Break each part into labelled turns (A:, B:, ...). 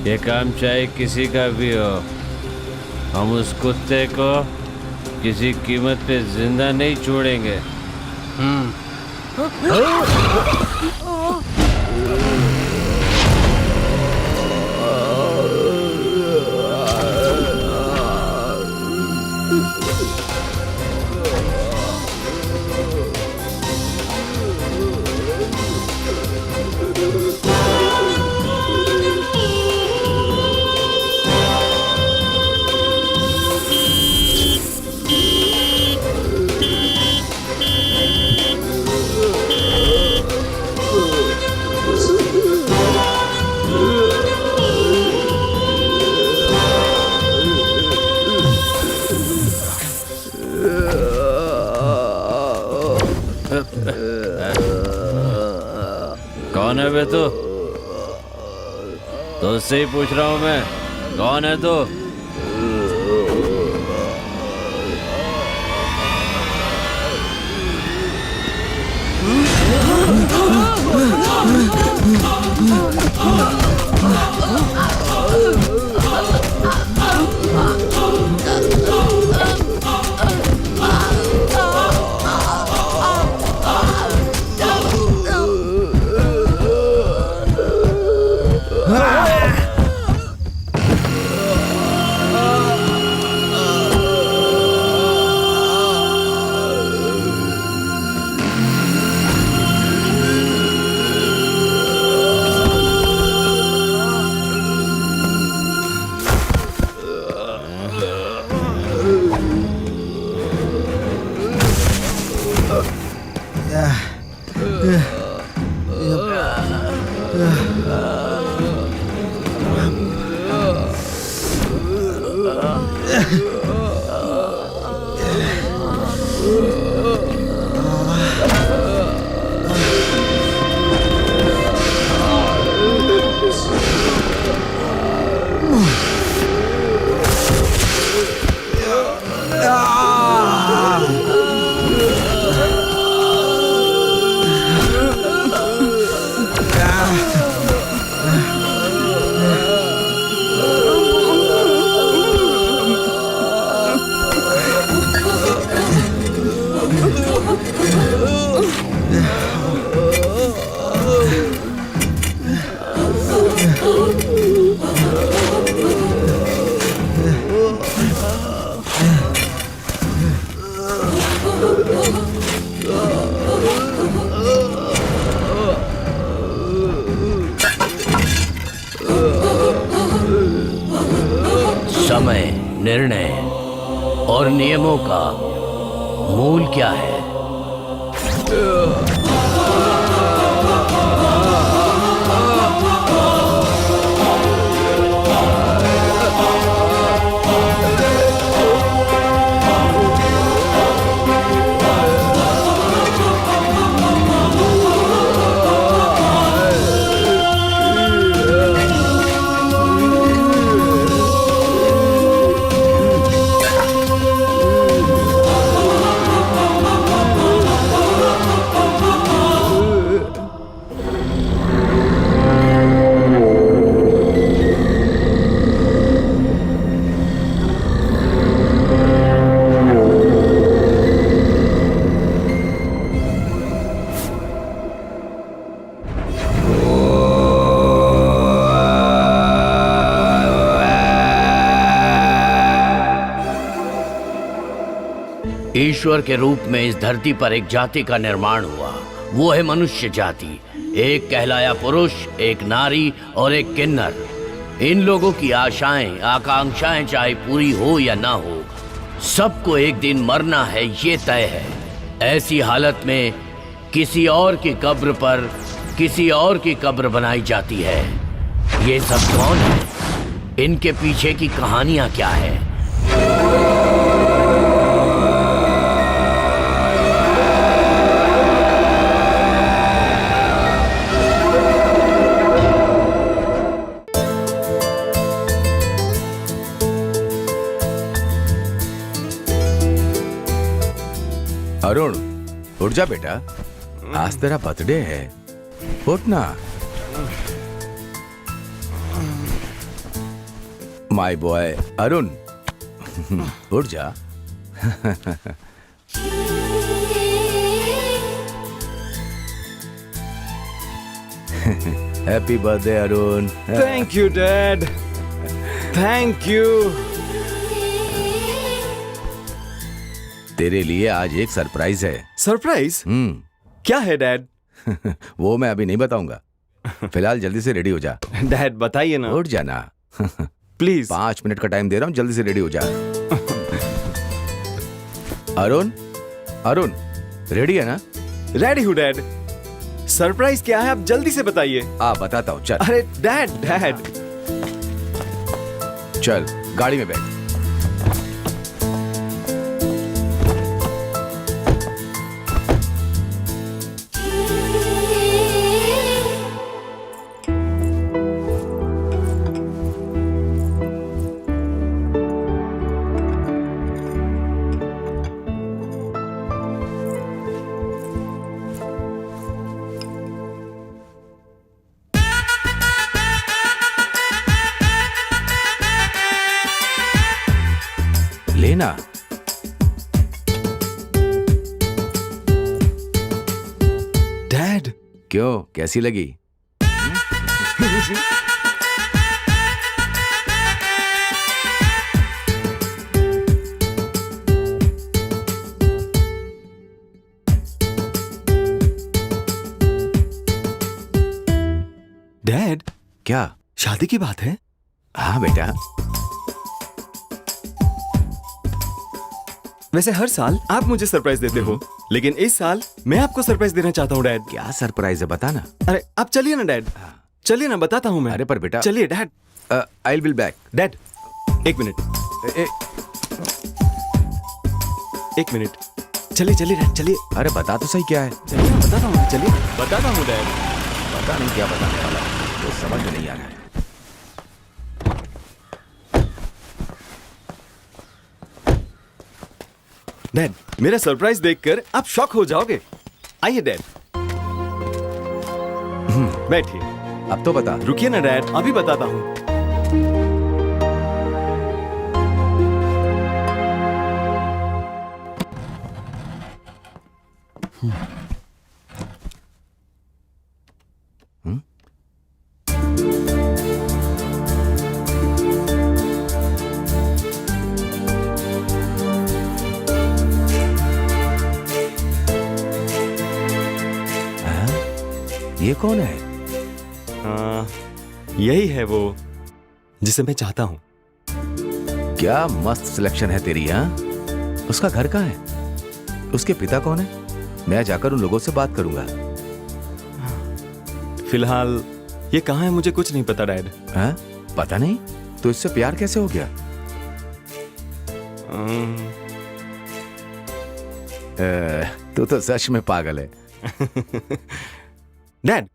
A: ये काम चाहे किसी का भी हो, हम उस कुत्ते को किसी कीमत पे जिंदा नहीं छोड़ेंगे। कौन है बे तू? तो उससे ही पूछ रहा हूं मैं, कौन है तू?
B: समय, निर्णय और नियमों का मूल क्या है? ईश्वर के रूप में इस धरती पर एक जाति का निर्माण हुआ, वो है मनुष्य जाति। एक कहलाया पुरुष, एक नारी और एक किन्नर। इन लोगों की आशाएं, आकांक्षाएं चाहे पूरी हो या ना हो, सबको एक दिन मरना है, ये तय है। ऐसी हालत में किसी और की कब्र पर किसी और की कब्र बनाई जाती है। ये सब कौन है? इनके पीछे की कहानियां क्या है?
C: अरुण, उठ जा बेटा, आज तेरा बर्थडे है। उठ ना। माय बॉय अरुण, उठ जा। Happy birthday Arun.
D: Thank you dad, thank you.
C: तेरे लिए आज एक सरप्राइज है।
D: सरप्राइज? क्या है डैड?
C: वो मैं अभी नहीं बताऊंगा। फिलहाल जल्दी से रेडी हो जा।
D: डैड बताइए ना।
C: उठ जाना।
D: प्लीज।
C: 5 मिनट का टाइम दे रहा हूँ, जल्दी से रेडी हो जा। अरुण, अरुण रेडी है ना?
D: रेडी हूँ डैड। सरप्राइज क्या है आप जल्दी से बताइए।
C: बताता हूँ, चल।
D: अरे डैड डैड।
C: चल गाड़ी में बैठ। लेना।
D: डैड
C: क्यों, कैसी लगी?
D: डैड
C: क्या?
D: शादी की बात है?
C: हाँ बेटा।
D: वैसे हर साल आप मुझे सरप्राइज देते हो, लेकिन इस साल मैं आपको सरप्राइज देना चाहता हूँ डैड।
C: क्या सरप्राइज है, बता ना।
D: अरे आप चलिए ना डैड, चलिए ना, बताता हूँ मैं।
C: अरे पर बेटा।
D: चलिए dad.
C: I will back.
D: Dad एक मिनट, एक मिनट। चलिए चलिए डैड, चलिए।
C: अरे बता तो सही क्या है।
D: चलिए मैं बताता हूँ, चलिए बताता हूँ डैड।
C: पता नहीं क्या बताने वाला है, तो समझ में नहीं आ रहा है।
D: डैड मेरा सरप्राइज देखकर आप शॉक हो जाओगे। आइए डैड, बैठिए।
C: अब तो बता।
D: रुकिए ना डैड, अभी बताता हूँ।
C: ये कौन है?
D: यही है वो जिसे मैं चाहता हूँ।
C: क्या मस्त सिलेक्शन है तेरी। हाँ, उसका घर कहाँ है? उसके पिता कौन है? मैं जाकर उन लोगों से बात करूंगा।
D: फिलहाल ये कहाँ है मुझे कुछ नहीं पता डैड।
C: हाँ? पता नहीं? तो इससे प्यार कैसे हो गया? तू तो सच में पागल है।
D: डैड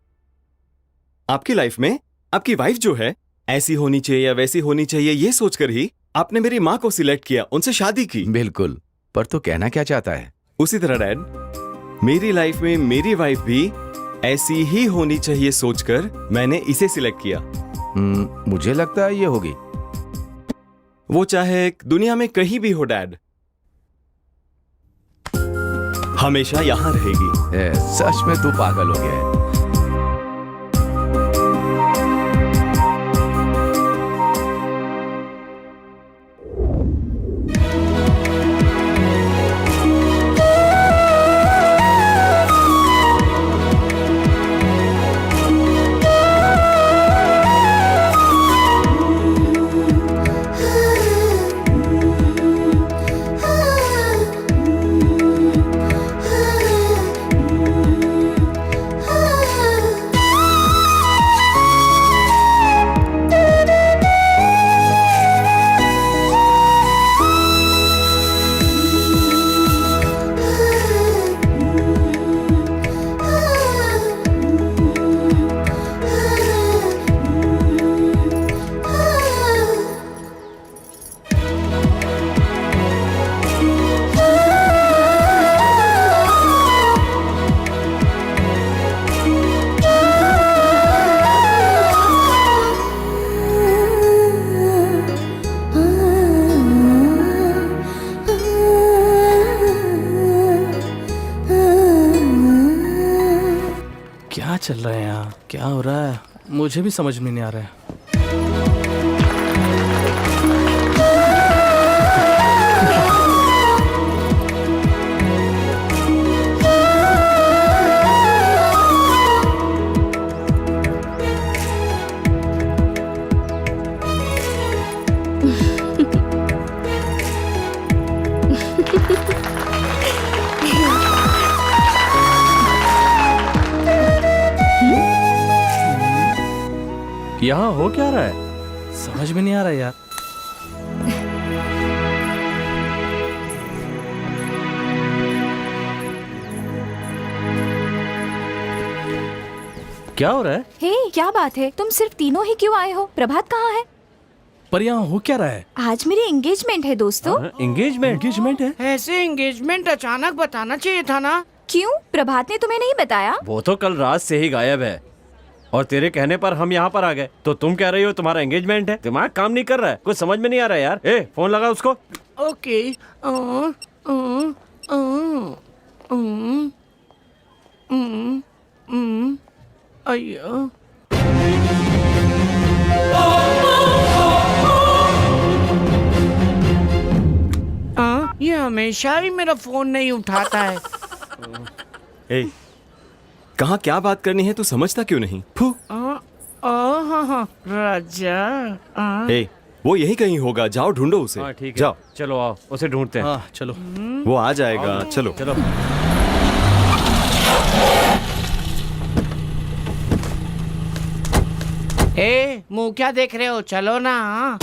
D: आपकी लाइफ में आपकी वाइफ जो है ऐसी होनी चाहिए या वैसी होनी चाहिए, ये सोचकर ही आपने मेरी माँ को सिलेक्ट किया, उनसे शादी की।
C: बिल्कुल, पर तू कहना क्या चाहता है?
D: उसी तरह डैड मेरी लाइफ में मेरी वाइफ भी ऐसी ही होनी चाहिए सोचकर मैंने इसे सिलेक्ट किया।
C: मुझे लगता है ये होगी।
D: वो चाहे दुनिया में कहीं भी हो डैड, हमेशा यहां रहेगी।
C: सच में तू पागल हो गया है।
E: क्या चल रहा है यहाँ? क्या हो रहा है मुझे भी समझ में नहीं आ रहा है।
A: यहाँ हो क्या रहा है?
E: समझ में नहीं आ रहा यार।
A: क्या हो रहा है?
F: हे, क्या बात है? तुम सिर्फ तीनों ही क्यों आए हो? प्रभात कहाँ है?
E: पर यहाँ हो क्या रहा है?
F: आज मेरी एंगेजमेंट है दोस्तों।
A: एंगेजमेंट?
E: एंगेजमेंट है?
G: ऐसे एंगेजमेंट अचानक बताना चाहिए था ना।
F: क्यों? प्रभात ने तुम्हें नहीं बताया?
A: वो तो कल रात से ही गायब है और तेरे कहने पर हम यहाँ पर आ गए तो तुम कह रही हो तुम्हारा एंगेजमेंट है। दिमाग काम नहीं कर रहा है, कुछ समझ में नहीं आ रहा है यार। ए, फोन लगा उसको।
G: ओके। अయ్యో ये हमेशा ही मेरा फोन नहीं उठाता है।
D: ए, कहाँ क्या बात करनी है तू समझता क्यों नहीं? फू।
G: हाँ राजा।
D: ए, वो यही कहीं होगा, जाओ ढूंढो उसे।
A: हाँ ठीक है,
D: जाओ।
A: चलो आओ उसे ढूंढते हैं।
E: हाँ चलो।
D: वो आ जाएगा, चलो।
A: चलो।
G: ए, मुंह क्या देख रहे हो? चलो ना।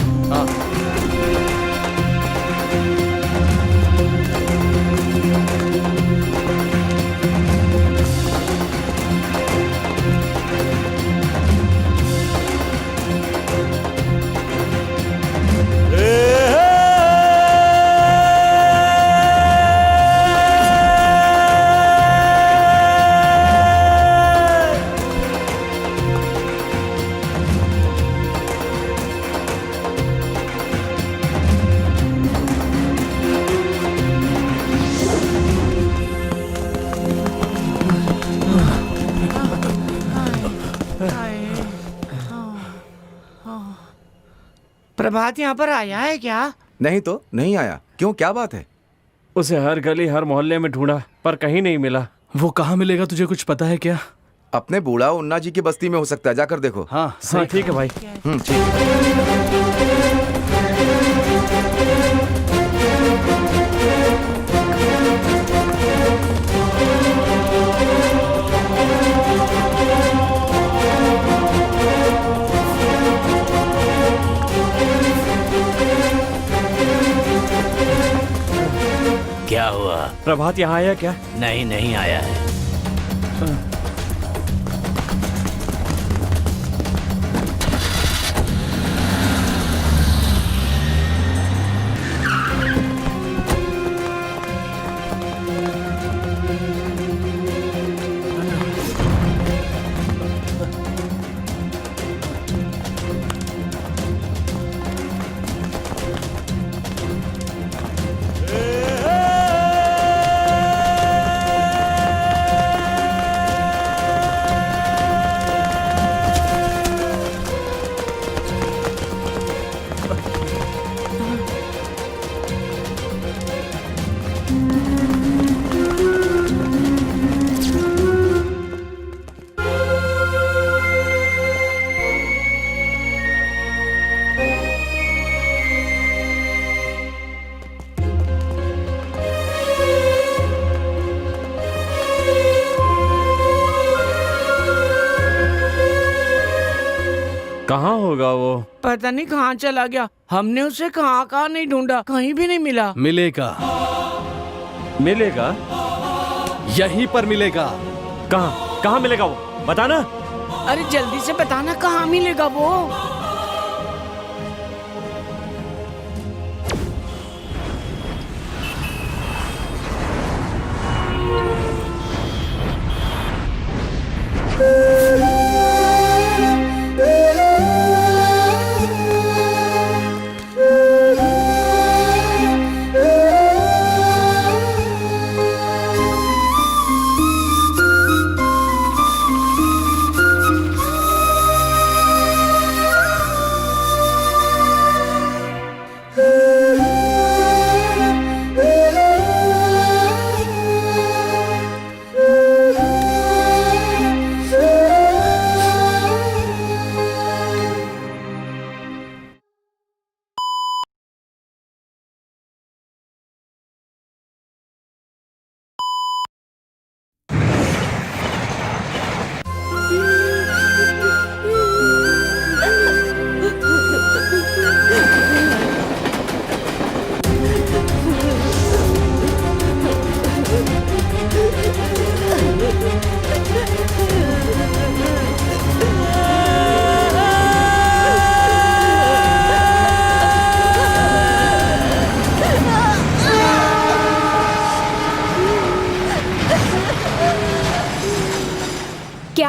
G: प्रभात यहाँ पर आया है क्या?
C: नहीं तो नहीं आया। क्यों, क्या बात है?
A: उसे हर गली हर मोहल्ले में ढूंढा पर कहीं नहीं मिला।
E: वो कहाँ मिलेगा, तुझे कुछ पता है क्या?
C: अपने बूढ़ा उन्ना जी की बस्ती में हो सकता है, जाकर देखो।
E: हाँ
A: हाँ ठीक है भाई।
C: ठीक है।
B: क्या हुआ?
A: प्रभात यहाँ आया क्या?
B: नहीं, नहीं आया है।
A: कहाँ होगा वो?
G: पता नहीं कहाँ चला गया। हमने उसे कहाँ कहाँ नहीं ढूंढा, कहीं भी नहीं मिला।
E: मिलेगा,
A: मिलेगा?
E: यहीं पर मिलेगा।
A: कहाँ कहाँ मिलेगा वो, बताना।
G: अरे जल्दी से बताना, कहाँ मिलेगा वो?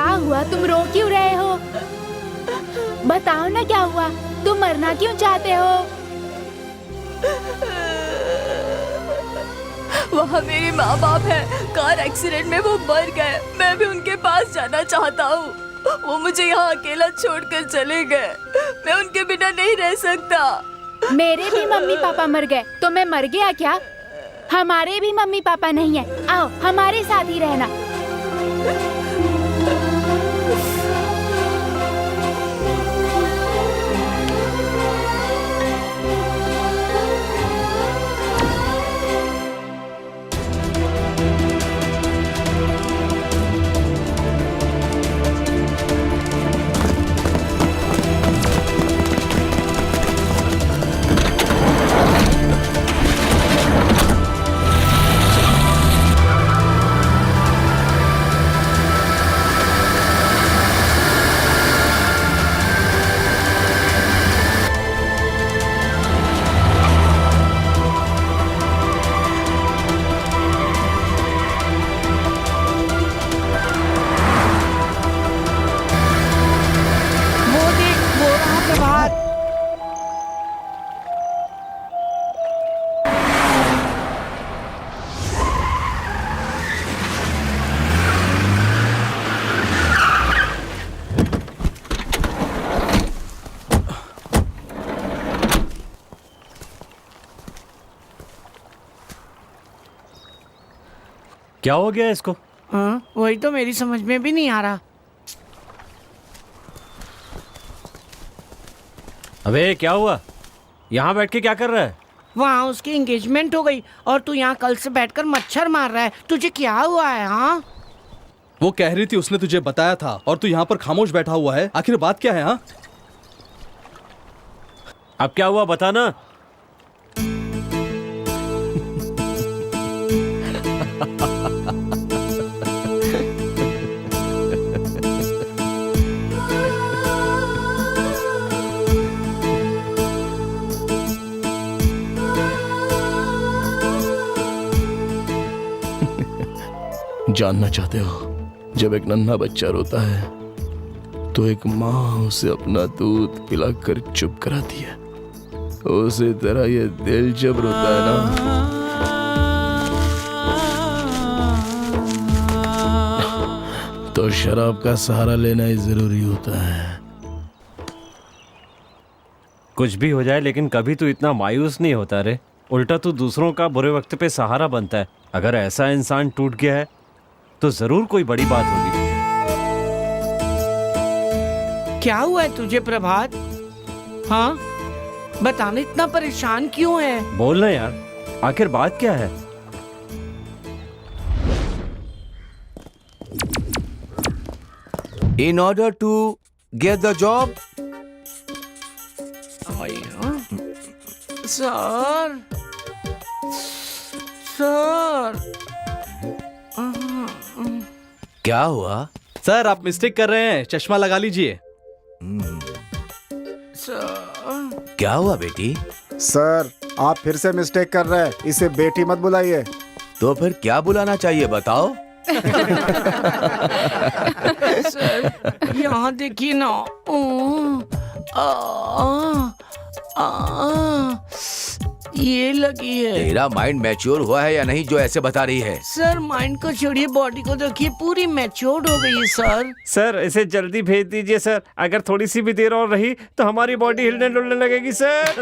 H: क्या हुआ? तुम रो क्यों रहे हो? बताओ ना क्या हुआ? तुम मरना क्यों चाहते हो?
I: वहाँ मेरे माँ बाप है, कार एक्सीडेंट में वो मर गए। मैं भी उनके पास जाना चाहता हूँ। वो मुझे यहाँ अकेला छोड़कर चले गए। मैं उनके बिना नहीं रह सकता।
H: मेरे भी मम्मी पापा मर गए, तो मैं मर गया क्या? हमारे भी मम्मी पापा नहीं है। आओ हमारे साथ ही रहना।
A: क्या हो गया इसको?
G: हाँ, वही तो मेरी समझ में भी नहीं आ रहा।
A: अबे क्या हुआ? यहाँ बैठ के क्या कर रहा है?
G: वहाँ उसकी एंगेजमेंट हो गई और तू यहाँ कल से बैठकर मच्छर मार रहा है। तुझे क्या हुआ है? हाँ,
E: वो कह रही थी उसने तुझे बताया था और तू यहाँ पर खामोश बैठा हुआ है। आखिर बात क्या है? हाँ,
A: अब क्या हुआ बता ना।
J: जानना चाहते हो, जब एक नन्हा बच्चा रोता है तो एक माँ उसे अपना दूध पिलाकर चुप कराती है। उसी तरह ये दिल जब रोता है ना, तो शराब का सहारा लेना ही जरूरी होता है।
A: कुछ भी हो जाए लेकिन कभी तू इतना मायूस नहीं होता रे। उल्टा तू दूसरों का बुरे वक्त पे सहारा बनता है। अगर ऐसा इंसान टूट गया है तो जरूर कोई बड़ी बात होगी।
G: क्या हुआ है तुझे प्रभात? हाँ, बताना, इतना परेशान क्यों है?
A: बोलना यार, आखिर बात क्या है?
C: In order to get the job,
G: sir, sir,
C: क्या हुआ?
E: सर आप मिस्टेक कर रहे हैं, चश्मा लगा लीजिए।
G: सर,
C: क्या हुआ बेटी?
K: सर आप फिर से मिस्टेक कर रहे हैं, इसे बेटी मत बुलाइए।
C: तो फिर क्या बुलाना चाहिए बताओ?
G: सर यहाँ देखिए ना। ये लगी है।
C: तेरा माइंड मैच्योर हुआ है या नहीं जो ऐसे बता रही है?
G: सर माइंड को छोड़िए, बॉडी को देखिए, पूरी मैच्योर्ड हो गई है सर।
A: सर इसे जल्दी भेज दीजिए सर। अगर थोड़ी सी भी देर और रही तो हमारी बॉडी हिलने डुलने लगेगी सर।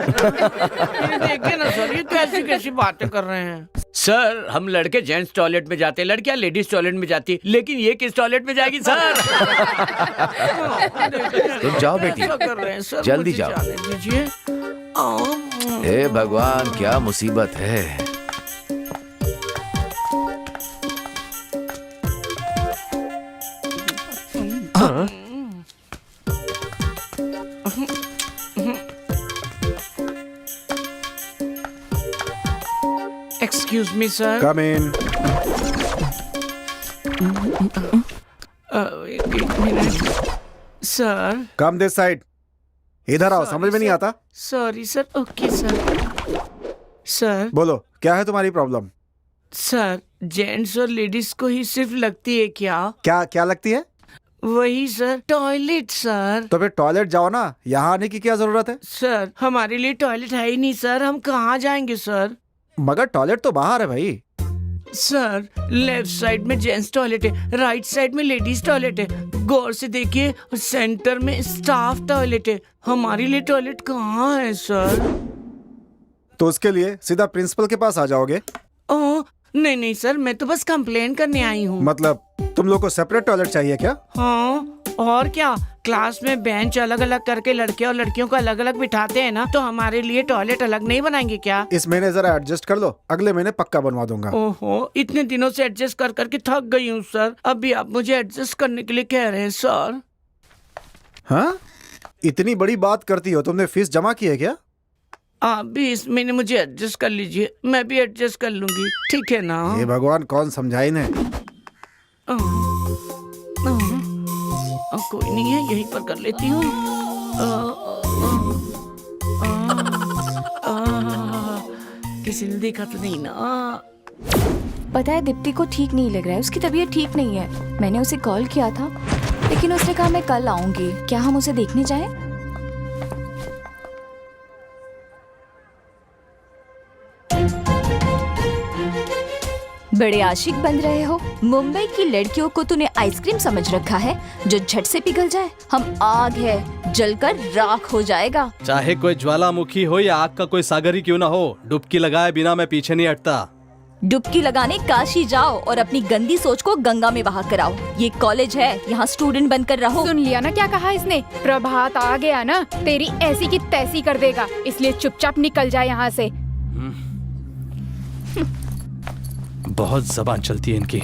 G: ये देखिए ना सर, ये कैसी कैसी बातें कर रहे हैं।
B: सर हम लड़के जेंट्स टॉयलेट में जाते हैं, लड़कियां लेडीज टॉयलेट में जाती, लेकिन ये किस टॉयलेट में जाएगी सर?
C: तुम जाओ बेटी,
G: ऐसा कर रहे हैं सर,
C: जल्दी
G: मुझे
C: जाओ।
G: जाने दीजिए।
C: हे भगवान क्या मुसीबत है।
G: Excuse me sir.
K: Come in.
G: एक minute sir.
K: Come this side. इधर आओ, समझ में नहीं आता?
G: Sorry sir. Okay sir. Sir
K: बोलो क्या है तुम्हारी प्रॉब्लम?
G: सर जेंट्स और लेडीज को ही सिर्फ लगती है क्या?
K: क्या क्या लगती है?
G: वही सर, टॉयलेट सर।
K: तो फिर टॉयलेट जाओ ना, यहाँ आने की क्या जरूरत है?
G: सर हमारे लिए टॉयलेट है ही नहीं सर, हम कहाँ जाएंगे सर?
K: मगर टॉयलेट तो बाहर है भाई।
G: सर लेफ्ट साइड में जेंट्स टॉयलेट है, राइट साइड में लेडीज टॉयलेट है, गौर से देखिए सेंटर में स्टाफ टॉयलेट है। हमारे लिए टॉयलेट कहाँ है सर?
K: तो उसके लिए सीधा प्रिंसिपल के पास आ जाओगे।
G: ओह नहीं नहीं सर, मैं तो बस कंप्लेन करने आई हूँ।
K: मतलब तुम लोग को सेपरेट टॉयलेट चाहिए क्या?
G: हाँ और क्या, क्लास में बेंच अलग अलग करके लड़के और लड़कियों को अलग अलग बिठाते हैं ना, तो हमारे लिए टॉयलेट अलग नहीं बनाएंगे क्या?
K: इस महीने जरा एडजस्ट कर लो, अगले महीने पक्का बनवा दूंगा।
G: ओहो, इतने दिनों से एडजस्ट कर करके थक गई हूँ सर, अभी आप मुझे एडजस्ट करने के लिए कह रहे हैं सर?
K: हाँ, इतनी बड़ी बात करती हो, तुमने फीस जमा की है क्या?
G: आप भी इस महीने मुझे एडजस्ट कर लीजिए, मैं भी एडजस्ट कर लूंगी, ठीक है ना?
K: ये भगवान कौन समझाए ने?
G: कोई नहीं है, यहीं पर कर लेती हूँ। किसी ने देखा तो नहीं ना?
F: पता है दीप्ति को ठीक नहीं लग रहा है, उसकी तबीयत ठीक नहीं है। मैंने उसे कॉल किया था लेकिन उसने कहा मैं कल आऊंगी। क्या हम उसे देखने जाएं? बड़े आशिक बन रहे हो। मुंबई की लड़कियों को तूने आइसक्रीम समझ रखा है जो झट से पिघल जाए। हम आग है, जलकर राख हो जाएगा।
E: चाहे कोई ज्वालामुखी हो या आग का कोई सागर ही क्यों ना हो, डुबकी लगाए बिना मैं पीछे नहीं हटता।
F: डुबकी लगाने काशी जाओ और अपनी गंदी सोच को गंगा में बहा कराओ। ये कॉलेज है, यहाँ स्टूडेंट बनकर रहो।
H: सुन लिया ना क्या कहा इसने? प्रभात आ गया ना, तेरी ऐसी की तैसी कर देगा, इसलिए चुपचाप निकल जा यहाँ से।
E: बहुत जबान चलती है इनकी।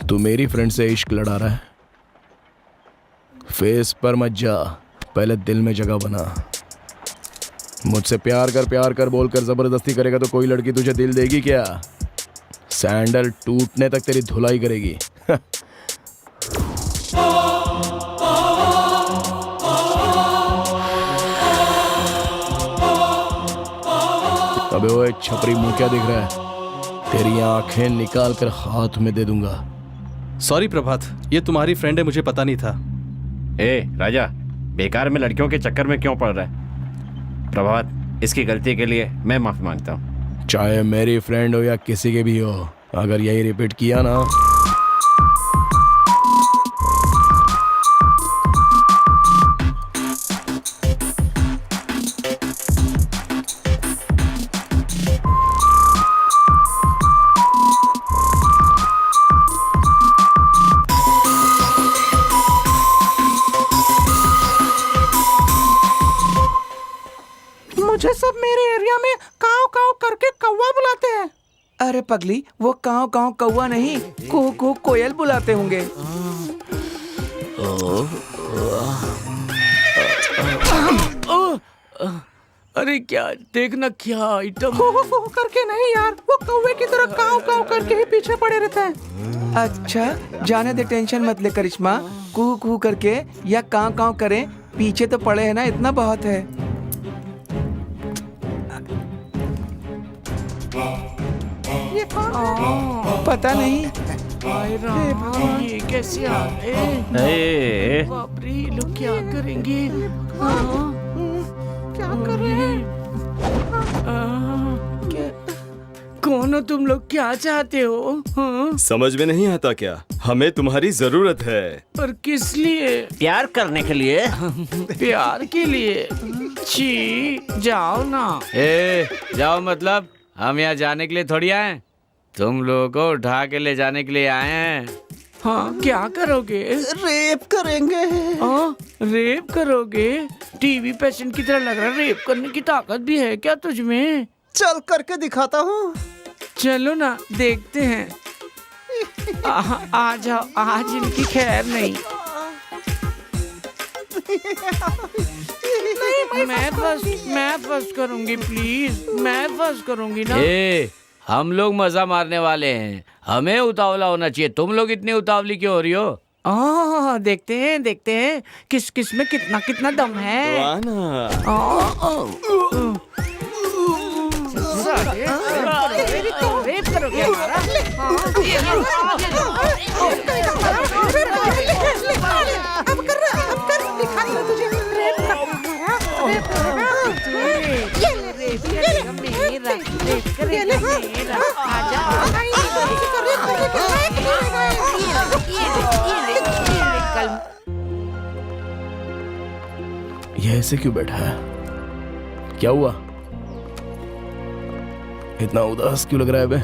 J: तू मेरी फ्रेंड से इश्क लड़ा रहा है? फेस पर मत जा, पहले दिल में जगह बना। मुझसे प्यार कर बोलकर जबरदस्ती करेगा तो कोई लड़की तुझे दिल देगी क्या? सैंडल टूटने तक तेरी धुलाई करेगी। अबे ओए छपरी, मुंह क्या दिख रहा है? तेरी आंखें निकाल कर हाथ में दे दूंगा।
E: सॉरी प्रभात, ये तुम्हारी फ्रेंड है, मुझे पता नहीं था।
A: ए राजा, बेकार में लड़कियों के चक्कर में क्यों पड़ रहा है? प्रभात, इसकी गलती के लिए मैं माफी मांगता हूँ।
J: चाहे मेरी फ्रेंड हो या किसी के भी हो, अगर यही रिपीट किया ना
G: मुझे सब मेरे एरिया में काव काव करके कौवा बुलाते हैं। अरे पगली, वो काव काव कौवा नहीं, कुहू कुहू कोयल बुलाते होंगे। अरे क्या देखना, क्या आइटम करके नहीं यार, वो कौवे की तरह काव काव करके ही पीछे पड़े रहते हैं। अच्छा जाने दे, टेंशन मत ले करिश्मा, कुहू कुहू करके या काव काव करें, पीछे तो पड़े हैं ना, इतना बहुत है। ये कौन है? पता नहीं। ये कैसे आ गए? बाप रे, लोग क्या करेंगे? क्या कर रहे हैं? कौन हो तुम लोग, क्या चाहते हो?
D: समझ में नहीं आता क्या? हमें तुम्हारी जरूरत है।
G: पर किस लिए?
B: प्यार करने के लिए।
G: प्यार के लिए? छी, जाओ ना।
B: जाओ मतलब? हम यहाँ जाने के लिए थोड़ी आए, तुम लोगों को उठा के ले जाने के लिए आए हैं।
G: हाँ, क्या करोगे? रेप करेंगे। रेप करोगे? टीवी पेशेंट की तरह लग रहा है, रेप करने की ताकत भी है क्या तुझ में?
K: चल करके दिखाता हूँ।
G: चलो ना, देखते हैं। आ जाओ, आज इनकी खैर नहीं। मैं फर्स्ट करूंगी, प्लीज, मैं फर्स्ट करूंगी ना।
B: हम लोग मजा मारने वाले हैं, हमें उतावला होना चाहिए। तुम लोग इतनी उतावली क्यों हो रही हो?
G: देखते हैं किस किस में कितना कितना दम है।
D: तो आना।
G: रेप करोगे हमारा?
J: ये ऐसे क्यों बैठा है? क्या हुआ? इतना उदास क्यों लग रहा है बे?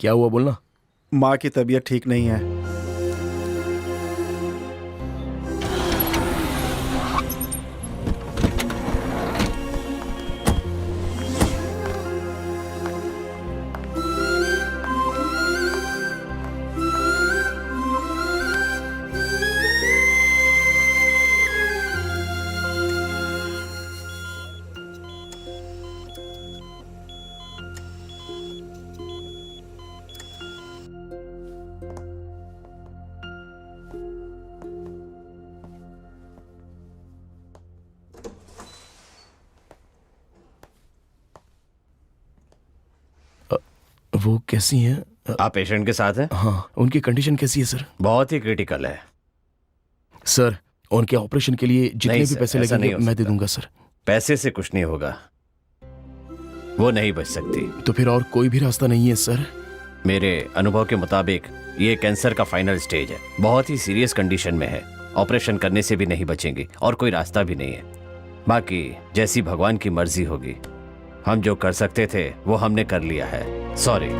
J: क्या हुआ बोलना?
K: माँ की तबीयत ठीक नहीं है।
J: वो कैसी हैं?
A: आप पेशेंट के साथ हैं?
J: हाँ, उनकी कंडीशन कैसी है सर?
A: बहुत ही क्रिटिकल है
J: सर। उनके ऑपरेशन के लिए जितने भी
A: सर,
J: पैसे
A: ऐसा
J: लगेंगे
A: नहीं हो
J: मैं दे
A: सकता।
J: दूंगा सर।
A: पैसे से कुछ नहीं होगा, वो नहीं बच सकती।
J: तो फिर और कोई भी रास्ता नहीं है सर?
A: मेरे अनुभव के मुताबिक ये कैंसर का फाइनल स्टेज है, बहुत ही सीरियस कंडीशन में है। ऑपरेशन करने से भी नहीं बचेंगी और कोई रास्ता भी नहीं है। बाकी जैसी भगवान की मर्जी होगी। हम जो कर सकते थे वो हमने कर लिया है। सॉरी।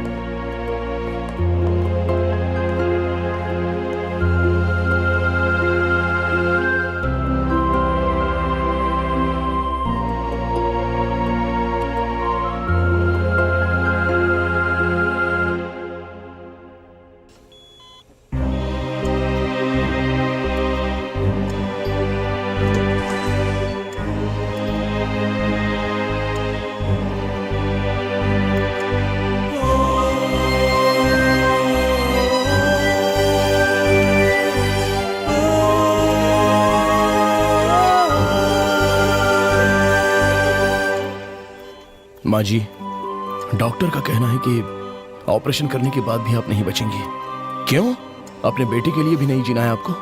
J: माँ जी, डॉक्टर का कहना है कि ऑपरेशन करने के बाद भी आप नहीं बचेंगी। क्यों? अपने बेटे के लिए भी नहीं जीना है आपको?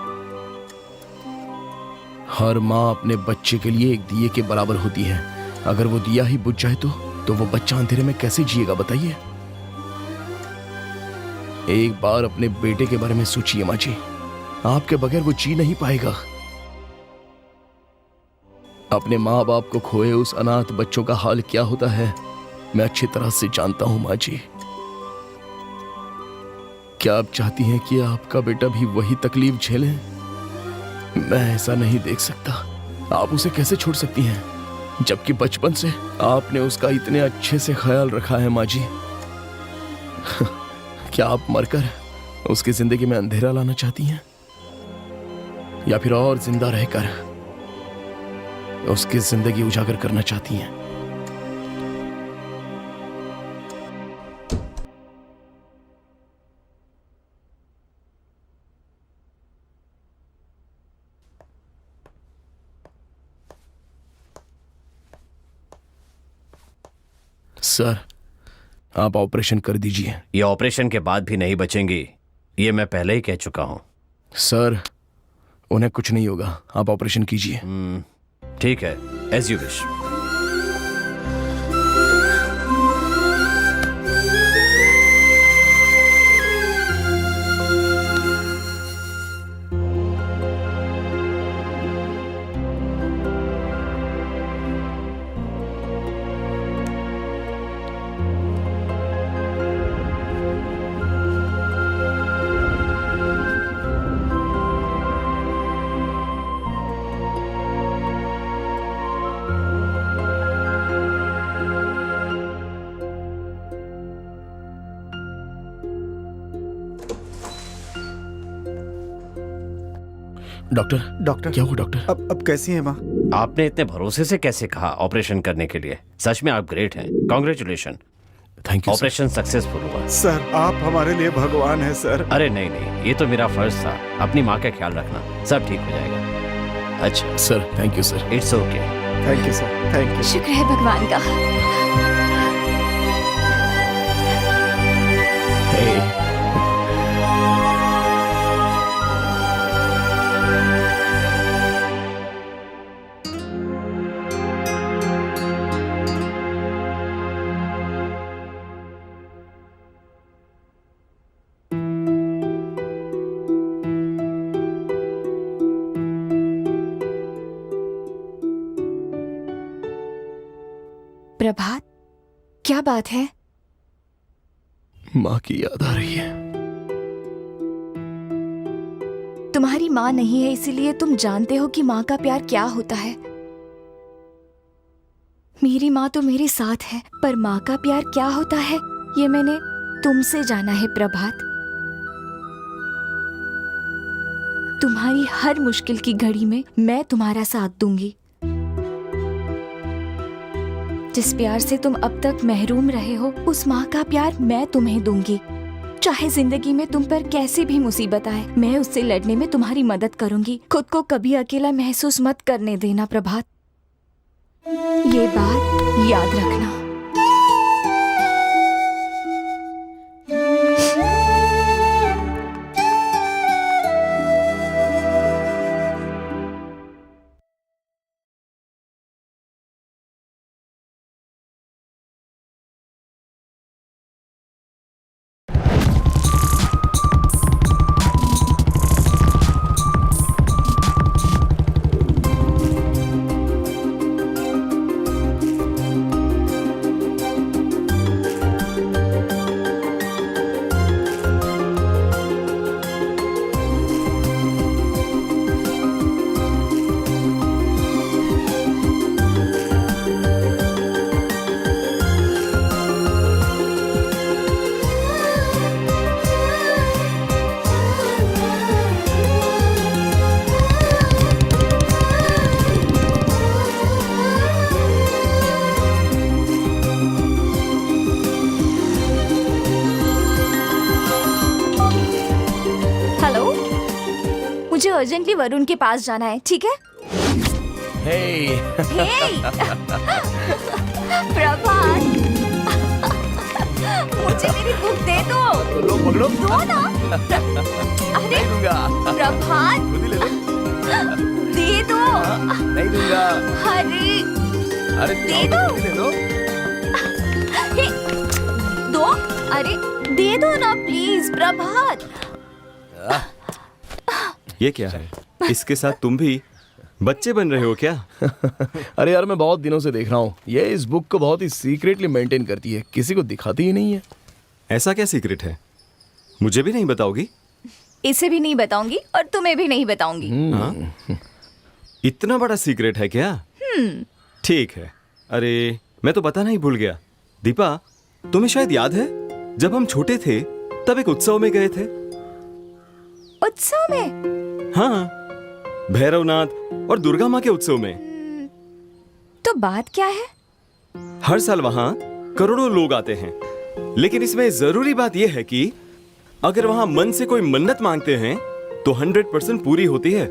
J: हर माँ अपने बच्चे के लिए एक दिए के बराबर होती है। अगर वो दिया ही बुझ जाए तो वो बच्चा अंधेरे में कैसे जिएगा बताइए? एक बार अपने बेटे के बारे में सोचिए माँ जी, आपके बगैर वो जी नहीं पाएगा। अपने माँ बाप को खोए उस अनाथ बच्चों का हाल क्या होता है मैं अच्छी तरह से जानता हूं माँ जी। क्या आप चाहती हैं कि आपका बेटा भी वही तकलीफ झेले? मैं ऐसा नहीं देख सकता। आप उसे कैसे छोड़ सकती हैं, जबकि बचपन से आपने उसका इतने अच्छे से ख्याल रखा है माँ जी। क्या आप मरकर उसकी जिंदगी में अंधेरा लाना चाहती हैं, या फिर और जिंदा रहकर उसकी जिंदगी उजागर करना चाहती हैं? सर, आप ऑपरेशन कर दीजिए।
A: ये ऑपरेशन के बाद भी नहीं बचेंगी, ये मैं पहले ही कह चुका हूं।
J: सर, उन्हें कुछ नहीं होगा, आप ऑपरेशन कीजिए।
A: ठीक है, as you wish.
J: Doctor
K: doctor
J: क्या हुआ डॉक्टर?
K: अब कैसी है माँ?
A: आपने इतने भरोसे से कैसे कहा ऑपरेशन करने के लिए? सच में आप ग्रेट हैं। Congratulation.
J: Thank you
A: operation successful हुआ।
K: सर आप हमारे लिए भगवान हैं सर।
A: अरे नहीं नहीं, ये तो मेरा फर्ज था। अपनी माँ का ख्याल रखना, सब ठीक हो जाएगा।
J: अच्छा sir, thank you sir.
A: It's okay.
K: Thank you sir, thank you.
F: शुक्र है भगवान का। प्रभात, क्या बात है?
J: माँ की याद आ रही है।
F: तुम्हारी माँ नहीं है इसीलिए तुम जानते हो कि माँ का प्यार क्या होता है। मेरी माँ तो मेरे साथ है, पर माँ का प्यार क्या होता है ये मैंने तुमसे जाना है प्रभात। तुम्हारी हर मुश्किल की घड़ी में मैं तुम्हारा साथ दूंगी। जिस प्यार से तुम अब तक महरूम रहे हो, उस माँ का प्यार मैं तुम्हें दूंगी। चाहे जिंदगी में तुम पर कैसी भी मुसीबत आए, मैं उससे लड़ने में तुम्हारी मदद करूंगी। खुद को कभी अकेला महसूस मत करने देना प्रभात, ये बात याद रखना। मुझे अर्जेंटली वरुण के पास जाना है, ठीक है?
J: हे
F: प्रभात, मुझे मेरी बुक दे दो।
J: लो पकड़ो।
F: दो ना। अरे प्रभात, दे दो।
J: नहीं दूंगा।
F: अरे दे दो। दो, अरे दे दो ना प्लीज प्रभात।
D: ये क्या है? इसके साथ तुम भी बच्चे बन रहे हो क्या?
J: अरे यार मैं बहुत दिनों से देख रहा हूँ, ये इस बुक को बहुत ही सीक्रेटली मेंटेन करती है, किसी को दिखाती ही नहीं है।
D: ऐसा क्या सीक्रेट है? मुझे भी नहीं बताओगी?
F: इसे भी नहीं बताऊंगी और तुम्हें भी नहीं बताऊंगी।
D: इतना बड़ा सीक्रेट है क्या? ठीक है। अरे मैं तो बताना ही भूल गया। दीपा, तुम्हें शायद याद है जब हम छोटे थे तब एक उत्सव में गए थे।
F: उत्सव में?
D: हाँ, भैरवनाथ और दुर्गा माँ के उत्सव में।
F: तो बात क्या है?
D: हर साल वहाँ करोड़ों लोग आते हैं, लेकिन इसमें जरूरी बात यह है कि अगर वहाँ मन से कोई मन्नत मांगते हैं तो 100% पूरी होती है।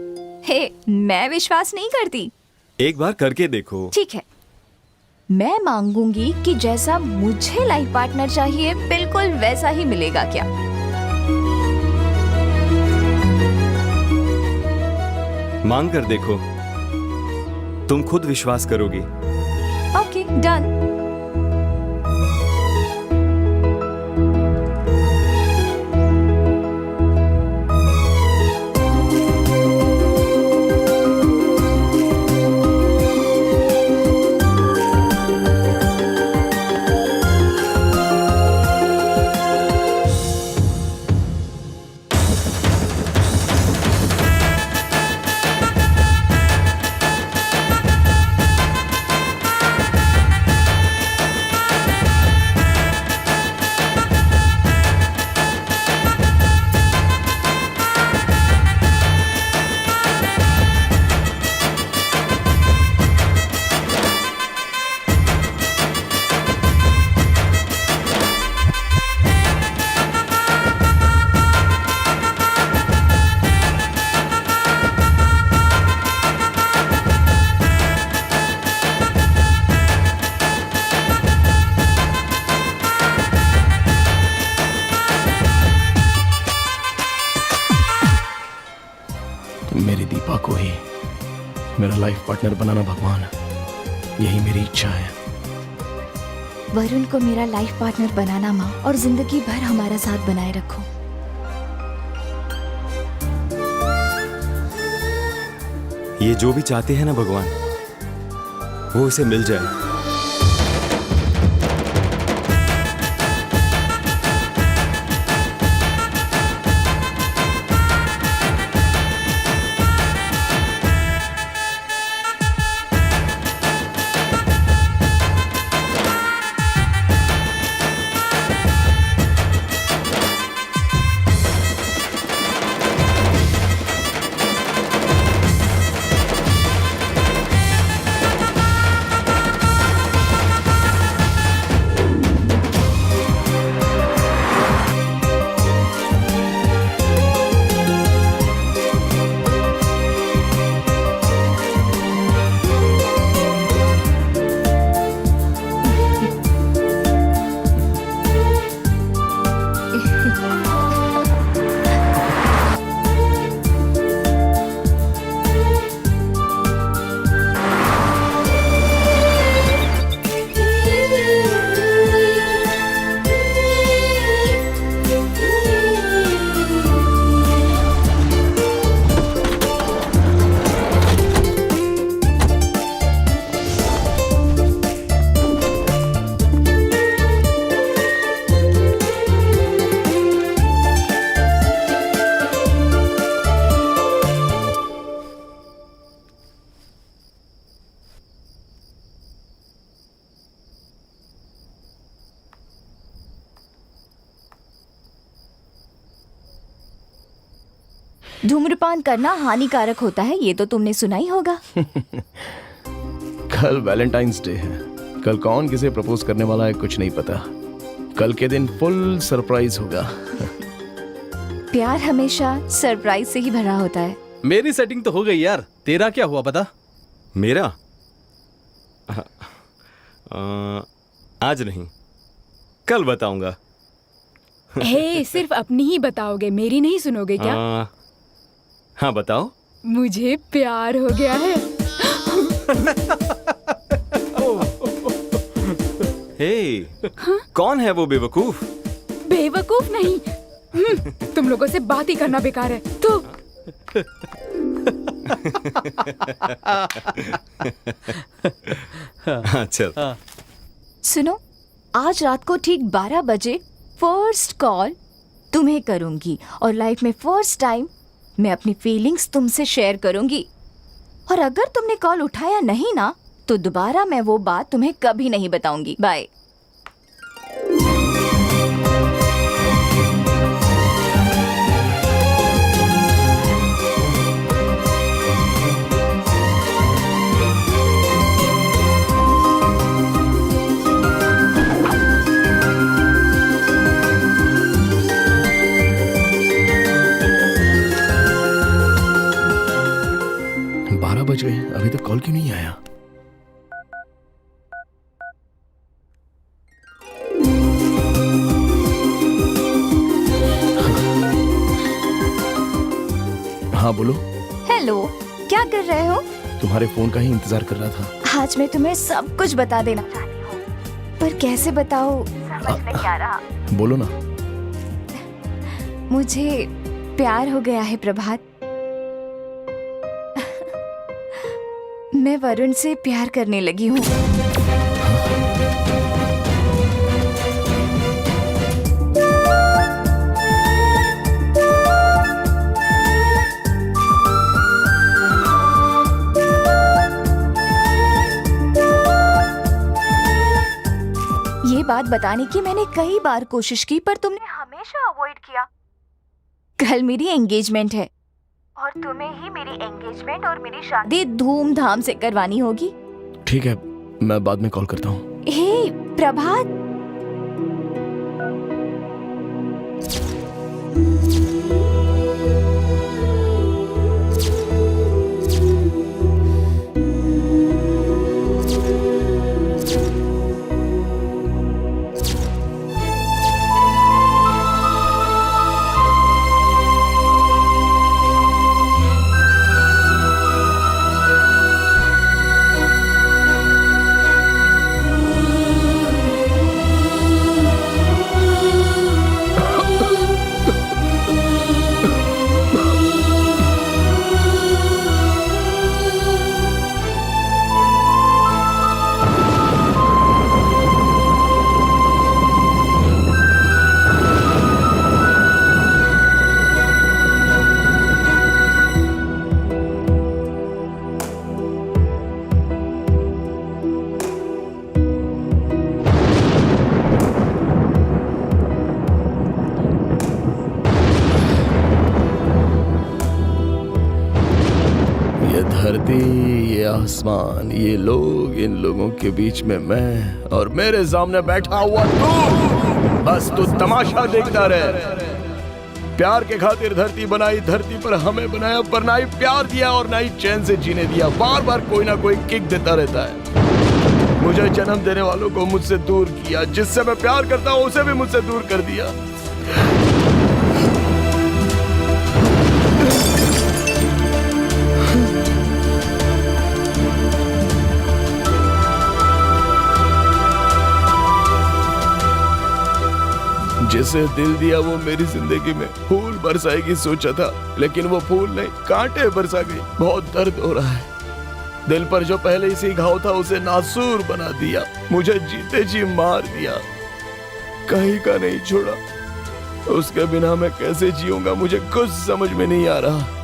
F: हे, मैं विश्वास नहीं करती।
D: एक बार करके देखो।
F: ठीक है, मैं मांगूंगी कि जैसा मुझे लाइफ पार्टनर चाहिए बिल्कुल वैसा ही मिलेगा क्या?
D: मांग कर देखो, तुम खुद विश्वास करोगी।
F: Okay, done.
J: लाइफ पार्टनर बनाना भगवान, यही मेरी इच्छा है।
F: वरुण को मेरा लाइफ पार्टनर बनाना माँ, और जिंदगी भर हमारा साथ बनाए रखो।
D: ये जो भी चाहते हैं ना भगवान, वो इसे मिल जाए।
F: धूम्रपान करना हानिकारक होता है, ये तो तुमने सुना ही होगा।
J: कल वैलेंटाइंस डे है। कल कौन किसे प्रपोज करने वाला है कुछ नहीं पता। कल के दिन फुल सरप्राइज होगा।
F: प्यार हमेशा सरप्राइज से ही भरा होता है।
E: मेरी सेटिंग तो हो गई यार, तेरा क्या हुआ बता?
D: मेरा आज नहीं, कल बताऊंगा।
H: हे, सिर्फ अपनी ही बताओगे, मेरी नहीं सुनोगे क्या?
D: हाँ बताओ।
H: मुझे प्यार हो गया है।
D: हे, कौन है वो बेवकूफ?
H: बेवकूफ नहीं, तुम लोगों से बात ही करना बेकार है। तो
D: चल।
F: सुनो, आज रात को ठीक 12 बजे फर्स्ट कॉल तुम्हें करूंगी, और लाइफ में फर्स्ट टाइम मैं अपनी फीलिंग्स तुमसे शेयर करूंगी। और अगर तुमने कॉल उठाया नहीं ना, तो दोबारा मैं वो बात तुम्हें कभी नहीं बताऊंगी। बाय।
J: बज गए, अभी तक कॉल क्यों नहीं आया? हाँ बोलो।
F: हेलो, क्या कर रहे हो?
J: तुम्हारे फोन का ही इंतजार कर रहा था।
F: आज मैं तुम्हें सब कुछ बता देना चाहती हूँ, पर कैसे बताऊँ समझ नहीं आ रहा।
J: बोलो ना।
F: मुझे प्यार हो गया है प्रभात। मैं वरुण से प्यार करने लगी हूँ। ये बात बताने की मैंने कई बार कोशिश की, पर तुमने हमेशा अवॉइड किया। कल मेरी एंगेजमेंट है, और तुम्हें ही मेरी एंगेजमेंट और मेरी शादी धूमधाम से करवानी होगी।
J: ठीक है, मैं बाद में कॉल करता हूँ।
F: हे प्रभात,
J: ये आसमान, ये लोग, इन लोगों के बीच में मैं और मेरे सामने बैठा हुआ तू, बस तू तमाशा देखता रहे। प्यार के खातिर धरती बनाई, धरती पर हमें बनाया, पर ना ही प्यार दिया और ना ही चैन से जीने दिया। बार बार कोई ना कोई किक देता रहता है। मुझे जन्म देने वालों को मुझसे दूर किया, जिससे मैं प्यार करता हूँ उसे भी मुझसे दूर कर दिया। जिसे दिल दिया वो मेरी जिंदगी में फूल बरसाएगी सोचा था, लेकिन वो फूल नहीं कांटे बरसा गई। बहुत दर्द हो रहा है। दिल पर जो पहले ही से घाव था उसे नासूर बना दिया। मुझे जीते जी मार दिया, कहीं का नहीं छोड़ा। उसके बिना मैं कैसे जीऊंगा मुझे कुछ समझ में नहीं आ रहा।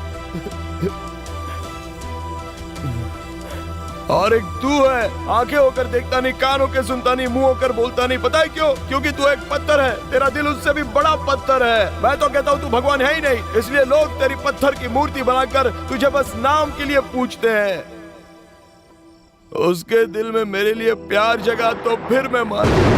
J: और एक तू है, आंखें होकर देखता नहीं, कान होकर सुनता नहीं, मुंह होकर बोलता नहीं। पता है क्यों? क्योंकि तू एक पत्थर है। तेरा दिल उससे भी बड़ा पत्थर है। मैं तो कहता हूँ तू भगवान है ही नहीं, इसलिए लोग तेरी पत्थर की मूर्ति बनाकर तुझे बस नाम के लिए पूछते हैं। उसके दिल में मेरे लिए प्यार जगा तो फिर मैं मान लूं।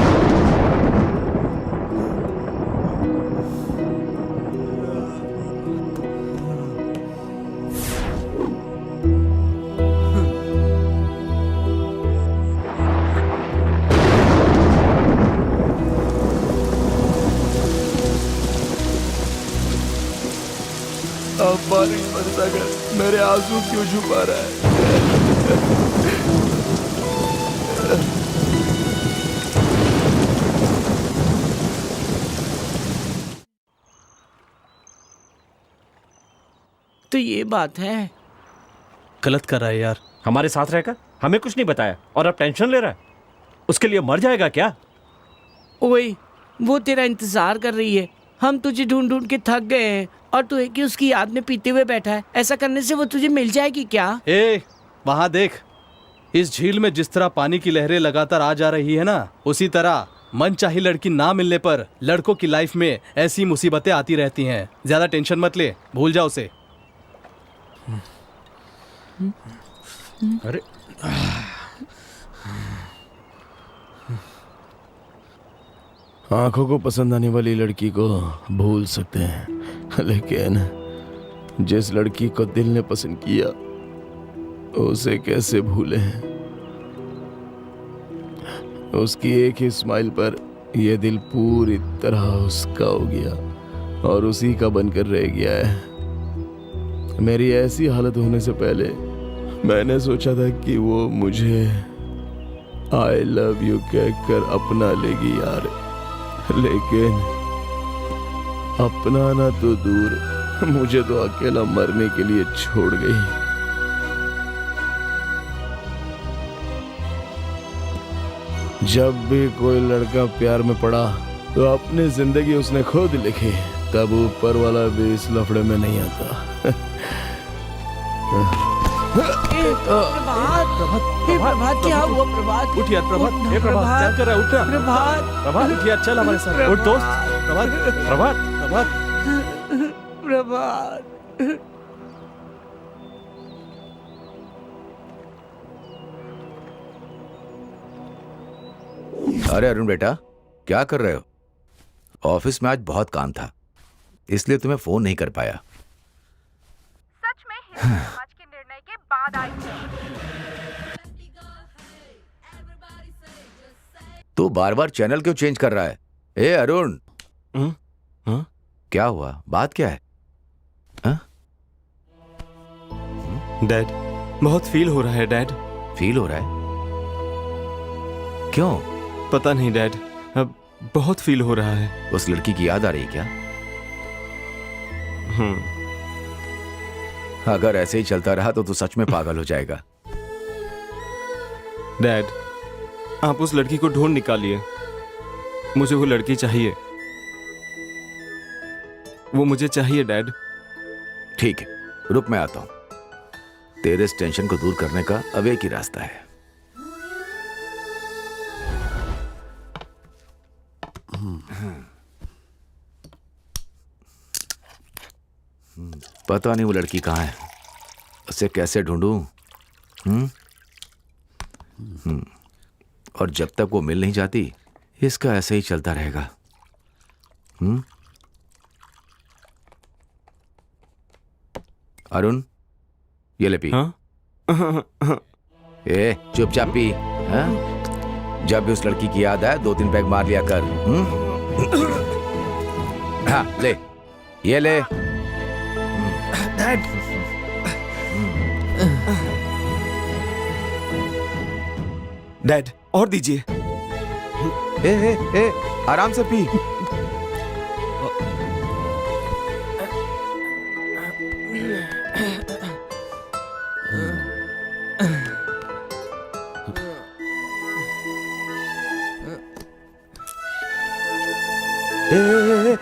J: अब बारिश बरसा कर मेरे आंसू क्यों छुपा रहा है?
G: तो ये बात है।
E: गलत कर रहा है यार।
A: हमारे साथ रहकर हमें कुछ नहीं बताया और अब टेंशन ले रहा है। उसके लिए मर जाएगा क्या?
G: ओए, वो तेरा इंतजार कर रही है। हम तुझे ढूंढ ढूंढ के थक गए हैं और तू एक ही उसकी याद में पीते हुए बैठा है। ऐसा करने से वो तुझे मिल जाएगी क्या?
E: ए, वहां देख। इस झील में जिस तरह पानी की लहरें लगातार आ जा रही है ना, उसी तरह मनचाही लड़की ना मिलने पर लड़कों की लाइफ में ऐसी मुसीबतें आती रहती हैं। ज्यादा टेंशन मत ले, भूल जाओ उसे। अरे
J: आंखों को पसंद आने वाली लड़की को भूल सकते हैं, लेकिन जिस लड़की को दिल ने पसंद किया उसे कैसे भूले? उसकी एक ही स्माइल पर यह दिल पूरी तरह उसका हो गया और उसी का बनकर रह गया है। मेरी ऐसी हालत होने से पहले मैंने सोचा था कि वो मुझे आई लव यू कहकर अपना लेगी यार, लेकिन अपनाना तो दूर, मुझे तो अकेला मरने के लिए छोड़ गई। जब भी कोई लड़का प्यार में पड़ा तो अपनी जिंदगी उसने खुद लिखी, तब ऊपर वाला भी इस लफड़े में नहीं आता।
G: प्रभात, क्या हुआ? प्रभात,
E: उठ यार। प्रभात, ए प्रभात, क्या कर रहा है? उठ ना।
G: प्रभात,
E: प्रभात उठ यार, चल हमारे साथ। उठ दोस्त। प्रभात, प्रभात, प्रभात।
G: प्रभात।
C: अरे अरुण बेटा, क्या कर रहे हो? ऑफिस में आज बहुत काम था, इसलिए तुम्हें फोन नहीं कर पाया।
H: सच में हिंदू समाज के निर्णय के बाद आई हूं।
C: तू बार बार चैनल क्यों चेंज कर रहा है? ए अरुण, क्या हुआ? बात क्या है?
D: डैड, बहुत फील हो रहा है डैड।
C: फील हो रहा है? क्यों?
D: पता नहीं डैड, अब बहुत फील हो रहा है।
C: उस लड़की की याद आ रही है क्या? अगर ऐसे ही चलता रहा तो तू सच में पागल हो जाएगा।
D: डैड, आप उस लड़की को ढूंढ निकालिए। मुझे वो लड़की चाहिए, वो मुझे चाहिए डैड।
C: ठीक है, रुक, मैं आता हूं। तेरे इस टेंशन को दूर करने का अब एक ही रास्ता है। पता नहीं वो लड़की कहाँ है, उसे कैसे ढूंढूं? और जब तक वो मिल नहीं जाती इसका ऐसे ही चलता रहेगा। अरुण, ये ले पी।
D: हाँ?
C: ए चुपचाप पी। हाँ? जब भी उस लड़की की याद आए 2-3 पैग मार लिया कर। हाँ ले, ये ले।
D: डैड और दीजिए।
C: ए आराम से पी।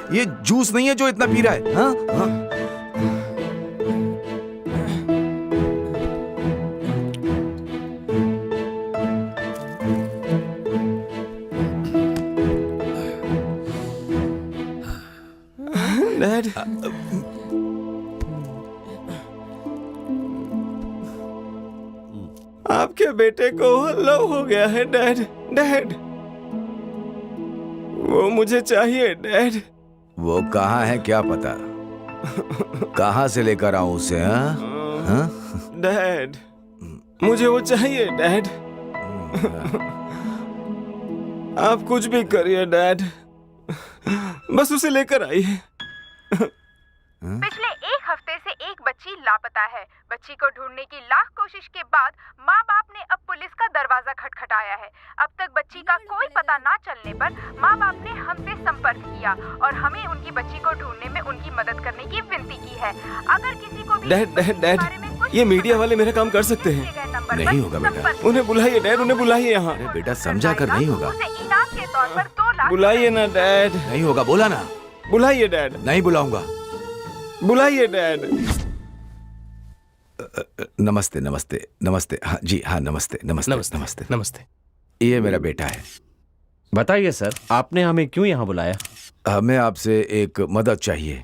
C: ये जूस नहीं है जो इतना पी रहा है। हाँ? हाँ?
D: डैड, आपके बेटे को लव हो गया है डैड। डैड, वो मुझे चाहिए डैड।
C: वो कहाँ है क्या पता? कहाँ से लेकर आऊं उसे? हाँ? हाँ?
D: डैड, मुझे वो चाहिए डैड। आप कुछ भी करिए डैड, बस उसे लेकर आइए।
L: पिछले 1 हफ्ते से एक बच्ची लापता है। बच्ची को ढूंढने की लाख कोशिश के बाद माँ बाप ने अब पुलिस का दरवाजा खटखटाया है। अब तक बच्ची का कोई पता ना चलने पर माँ बाप ने हमसे संपर्क किया और हमें उनकी बच्ची को ढूंढने में उनकी मदद करने की विनती की है। अगर किसी को भी
D: डैड डैड डैड, ये मीडिया वाले मेरा काम कर सकते हैं।
C: नहीं होगा बेटा।
D: उन्हें बुलाइए डैड, उन्हें बुलाइए यहाँ।
C: अरे बेटा समझा कर नहीं होगा।
L: उसे इनाम के तौर पर 2 लाख
D: बुलाइए ना डैड।
C: नहीं होगा, बोला ना।
D: बुलाइए डैड।
C: नहीं बुलाऊंगा।
D: बुलाइए डैड।
C: नमस्ते नमस्ते नमस्ते। हाँ जी हाँ, नमस्ते नमस्ते नमस्ते नमस्ते।
E: नमस्ते।
C: ये मेरा बेटा है।
A: बताइए सर, आपने हमें क्यों यहाँ बुलाया?
C: हमें आपसे एक मदद चाहिए।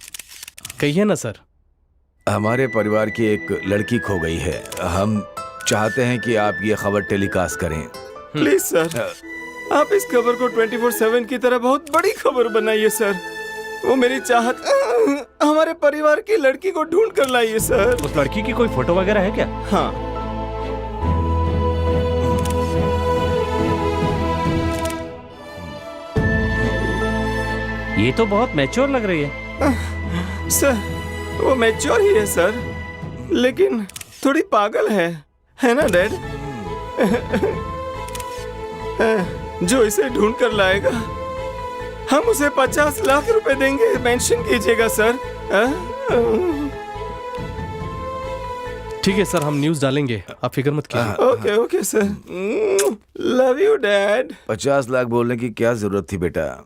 E: कहिए ना सर।
C: हमारे परिवार की एक लड़की खो गई है। हम चाहते हैं कि आप ये खबर टेलीकास्ट करें।
D: प्लीज सर, आप इस खबर को 24/7 की तरह बहुत बड़ी खबर बनाइए सर। वो मेरी चाहत, हमारे परिवार की लड़की को ढूंढ कर लाइए सर।
A: उस लड़की की कोई फोटो वगैरह है क्या?
D: हाँ।
A: ये तो बहुत मैच्योर लग रही है।
D: सर, वो मैच्योर ही है सर, लेकिन थोड़ी पागल है ना डैड? जो इसे ढूंढ कर लाएगा, हम उसे 50 लाख रुपए देंगे। मेंशन कीजिएगा सर।
E: ठीक है सर, हम न्यूज़ डालेंगे, आप फिक्र मत कीजिए।
D: Okay okay sir. Love you dad.
C: 50 lakh बोलने की क्या जरूरत थी बेटा?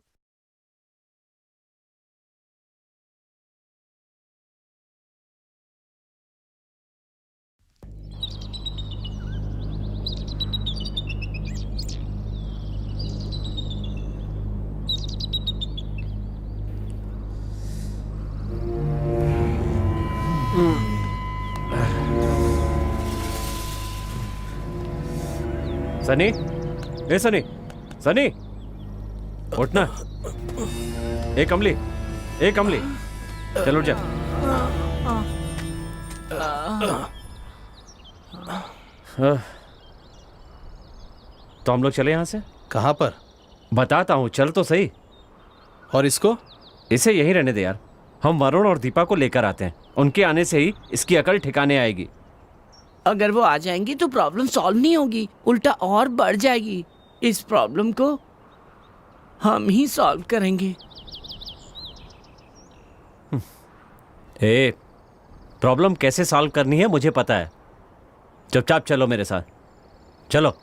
A: सनी, ए सनी, सनी, उठना। ए कमली, ए कमली, चल उठ जा। तो हम लोग चले यहाँ से?
E: कहाँ पर?
A: बताता हूँ, चल तो सही।
E: और इसको?
A: इसे यहीं रहने दे यार। हम वरुण और दीपा को लेकर आते हैं। उनके आने से ही इसकी अकल ठिकाने आएगी।
B: अगर वो आ जाएंगी तो प्रॉब्लम सॉल्व नहीं होगी, उल्टा और बढ़ जाएगी। इस प्रॉब्लम को हम ही सॉल्व करेंगे।
A: ए, प्रॉब्लम कैसे सॉल्व करनी है मुझे पता है। चुपचाप चलो मेरे साथ, चलो।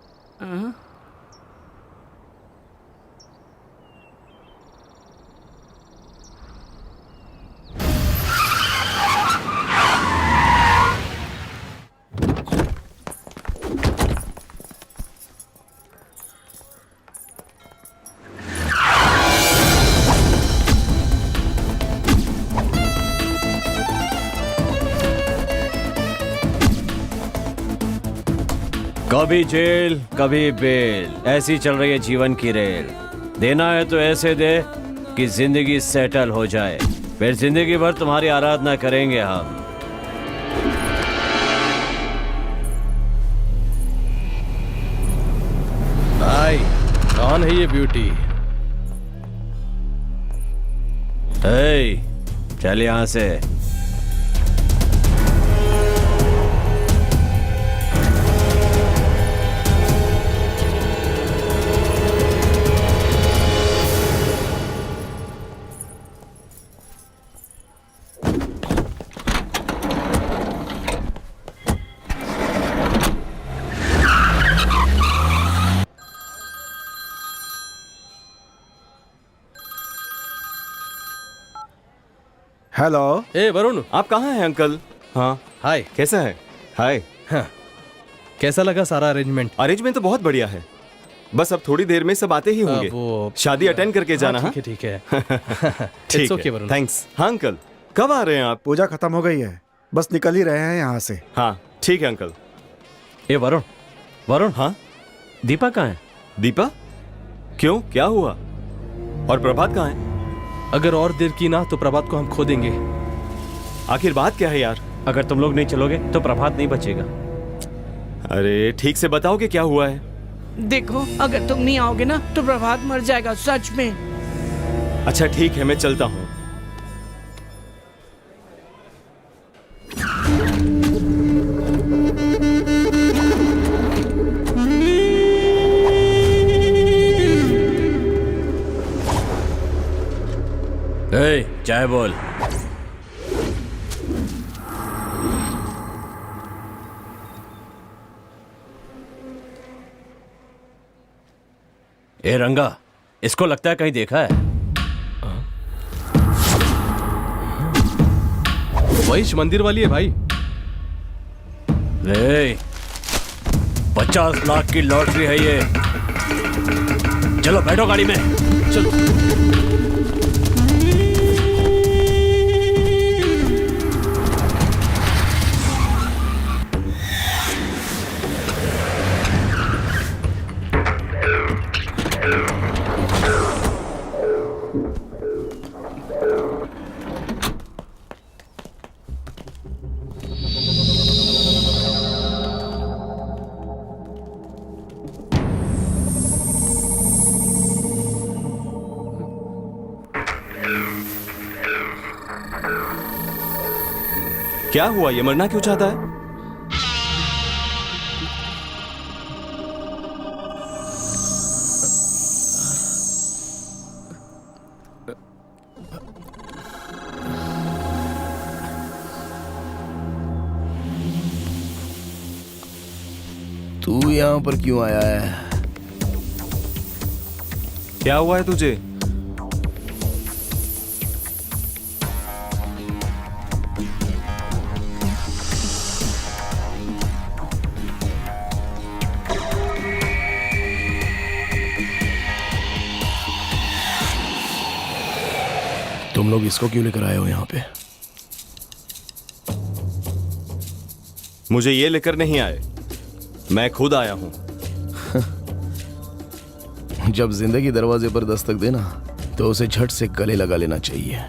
A: कभी जेल कभी बेल, ऐसी चल रही है जीवन की रेल। देना है तो ऐसे दे कि जिंदगी सेटल हो जाए, फिर जिंदगी भर तुम्हारी आराधना करेंगे हम।
E: भाई कौन है ये ब्यूटी?
A: चल यहां से।
K: हेलो।
E: ए वरुण,
D: आप कहाँ हैं अंकल? हाँ,
E: हाय।
D: कैसा है? हाय।
E: हाँ, कैसा लगा सारा अरेंजमेंट?
D: अरेंजमेंट तो बहुत बढ़िया है, बस अब थोड़ी देर में सब आते ही होंगे।
E: वो
D: शादी अटेंड करके जाना।
E: हाँ, ठीक है।
D: ठीक
E: okay,
D: है,
E: वरुण।
D: थैंक्स। हाँ अंकल, कब आ रहे हैं आप?
K: पूजा खत्म हो गई है, बस निकल ही रहे हैं यहाँ से।
D: हाँ ठीक है अंकल।
A: ए वरुण, वरुण,
D: हाँ
A: दीपा कहाँ है?
D: दीपा? क्यों, क्या हुआ? और प्रभात कहाँ है?
E: अगर और देर की ना तो प्रभात को हम खो देंगे।
D: आखिर बात क्या है यार?
A: अगर तुम लोग नहीं चलोगे तो प्रभात नहीं बचेगा।
D: अरे ठीक से बताओ कि क्या हुआ है।
G: देखो, अगर तुम नहीं आओगे ना तो प्रभात मर जाएगा, सच में।
D: अच्छा ठीक है, मैं चलता हूँ।
A: चाय बोल। ए रंगा, इसको लगता है कहीं देखा है।
E: वही मंदिर वाली है भाई।
A: ले, 50 लाख की लॉटरी है ये। चलो बैठो गाड़ी में।
E: चलो।
D: क्या हुआ, ये मरना क्यों चाहता है?
J: तू यहाँ पर क्यों आया है?
D: क्या हुआ है तुझे?
J: तुम लोग इसको क्यों लेकर आए हो यहाँ पे?
D: मुझे ये लेकर नहीं आए, मैं खुद आया हूं।
J: जब जिंदगी दरवाजे पर दस्तक देना तो उसे झट से गले लगा लेना चाहिए।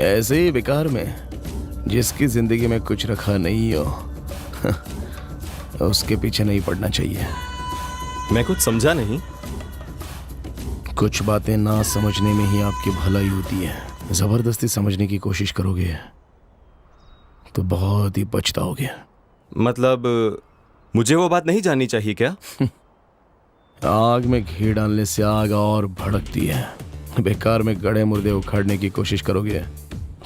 J: ऐसे ही बेकार में जिसकी जिंदगी में कुछ रखा नहीं हो उसके पीछे नहीं पड़ना चाहिए।
D: मैं कुछ समझा नहीं।
J: कुछ बातें ना समझने में ही आपकी भलाई होती है। जबरदस्ती समझने की कोशिश करोगे तो बहुत ही पछताओगे।
D: मतलब मुझे वो बात नहीं जाननी चाहिए क्या?
J: आग में घी डालने से आग और भड़कती है। बेकार में गड़े मुर्दे उखाड़ने की कोशिश करोगे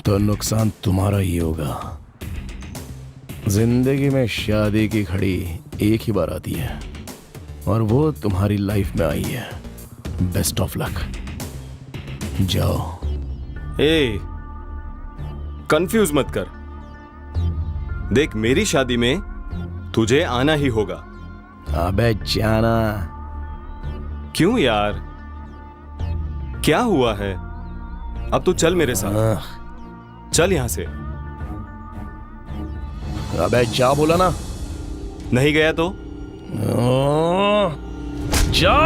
J: तो नुकसान तुम्हारा ही होगा। जिंदगी में शादी की घड़ी एक ही बार आती है और वो तुम्हारी लाइफ में आई है। Best of luck. जाओ।
D: ए, कंफ्यूज मत कर। देख, मेरी शादी में तुझे आना ही होगा।
J: अबे जाना।
D: क्यों यार, क्या हुआ है? अब तो चल मेरे साथ, चल यहां से।
J: अबे जा बोला ना।
D: नहीं गया तो
J: जा।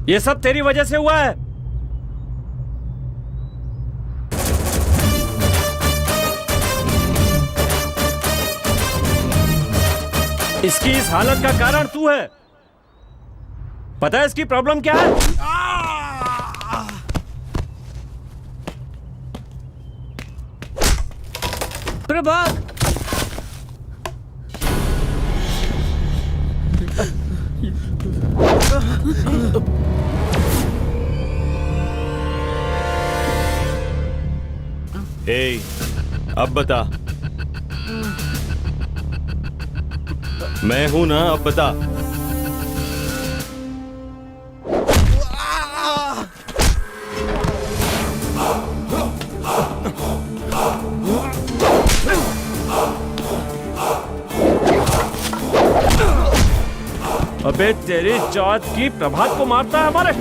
A: ये सब तेरी वजह से हुआ है। इसकी इस हालत का कारण तू है। पता है इसकी प्रॉब्लम क्या है?
G: प्रभात,
D: ए, अब बता। मैं हूं ना, अब बता।
A: अबे तेरी जात की प्रभात को मारता है हमारे।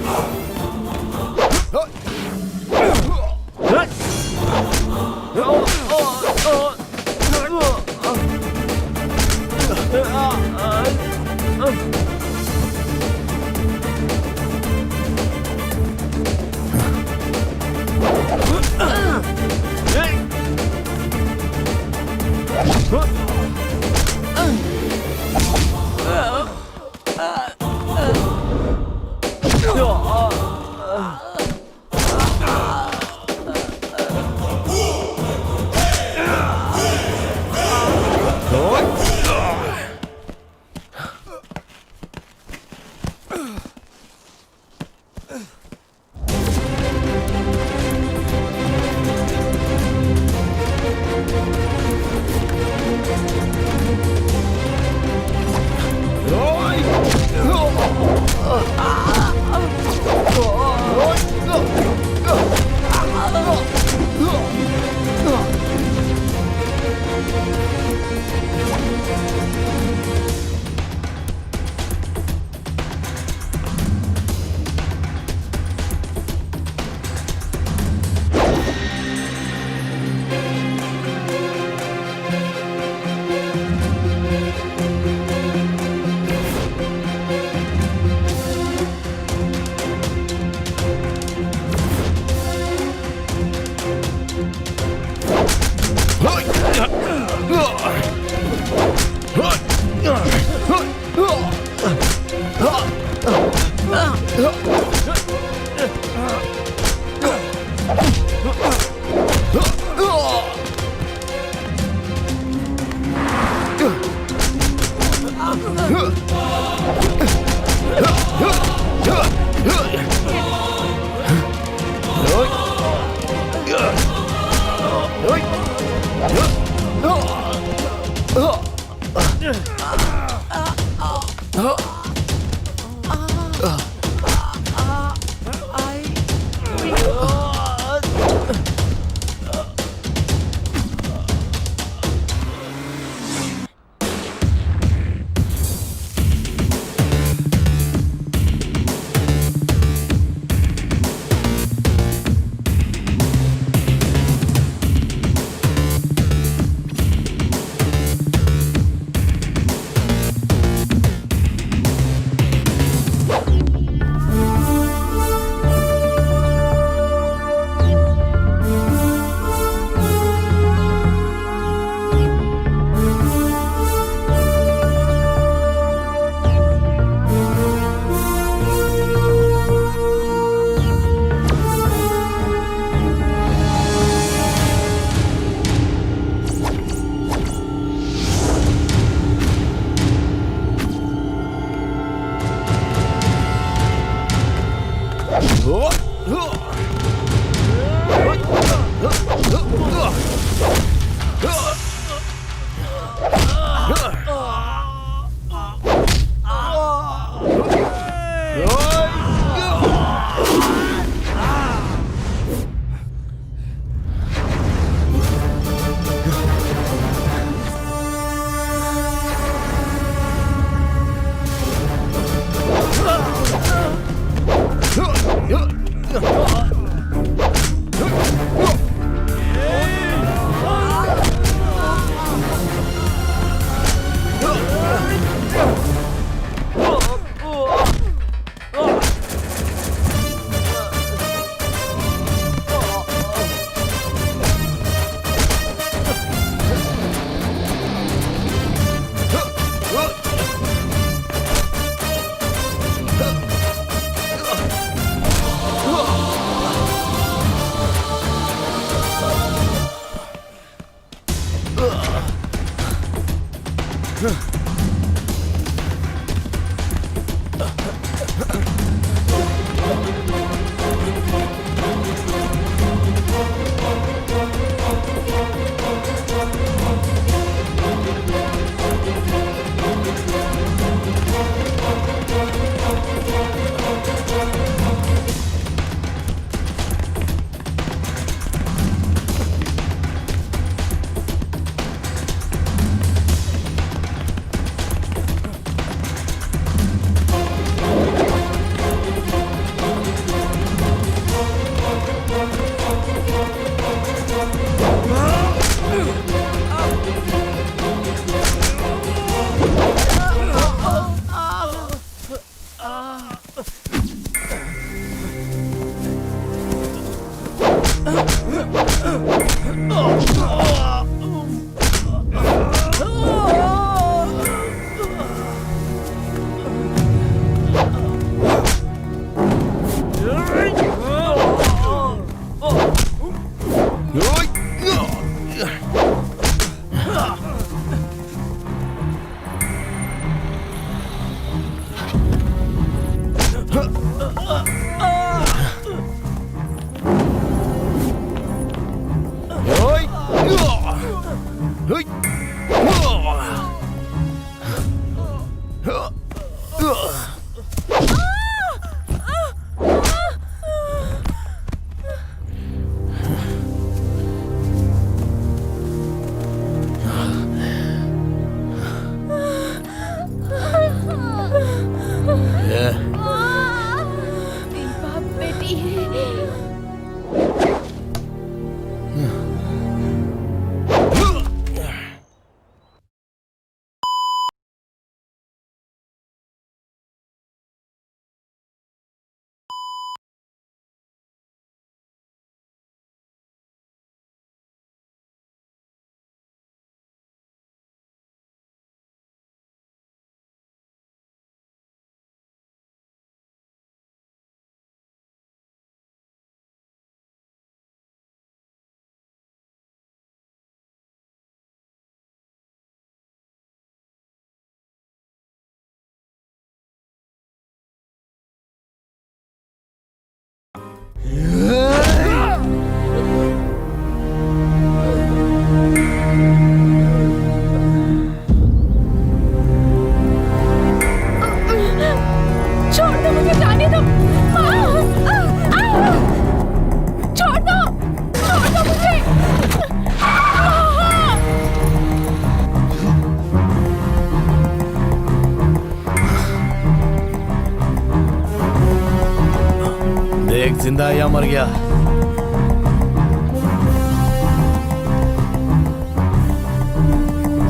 J: जिंदा है या मर गया?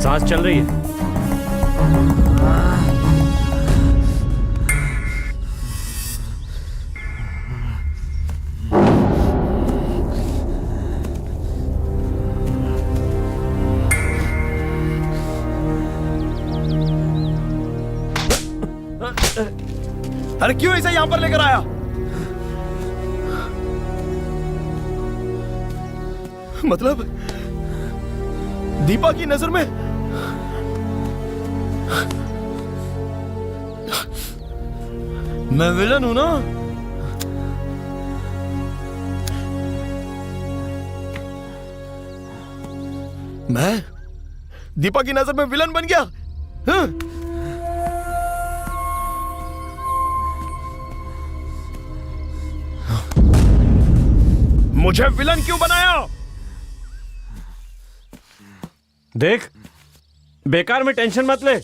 A: सांस चल रही है।
J: अरे क्यों इसे यहां पर लेकर आया? मतलब दीपा की नजर में मैं विलन हूं ना? मैं दीपा की नजर में विलन बन गया? हाँ? मुझे विलन क्यों बनाया?
A: देख, बेकार में टेंशन मत ले।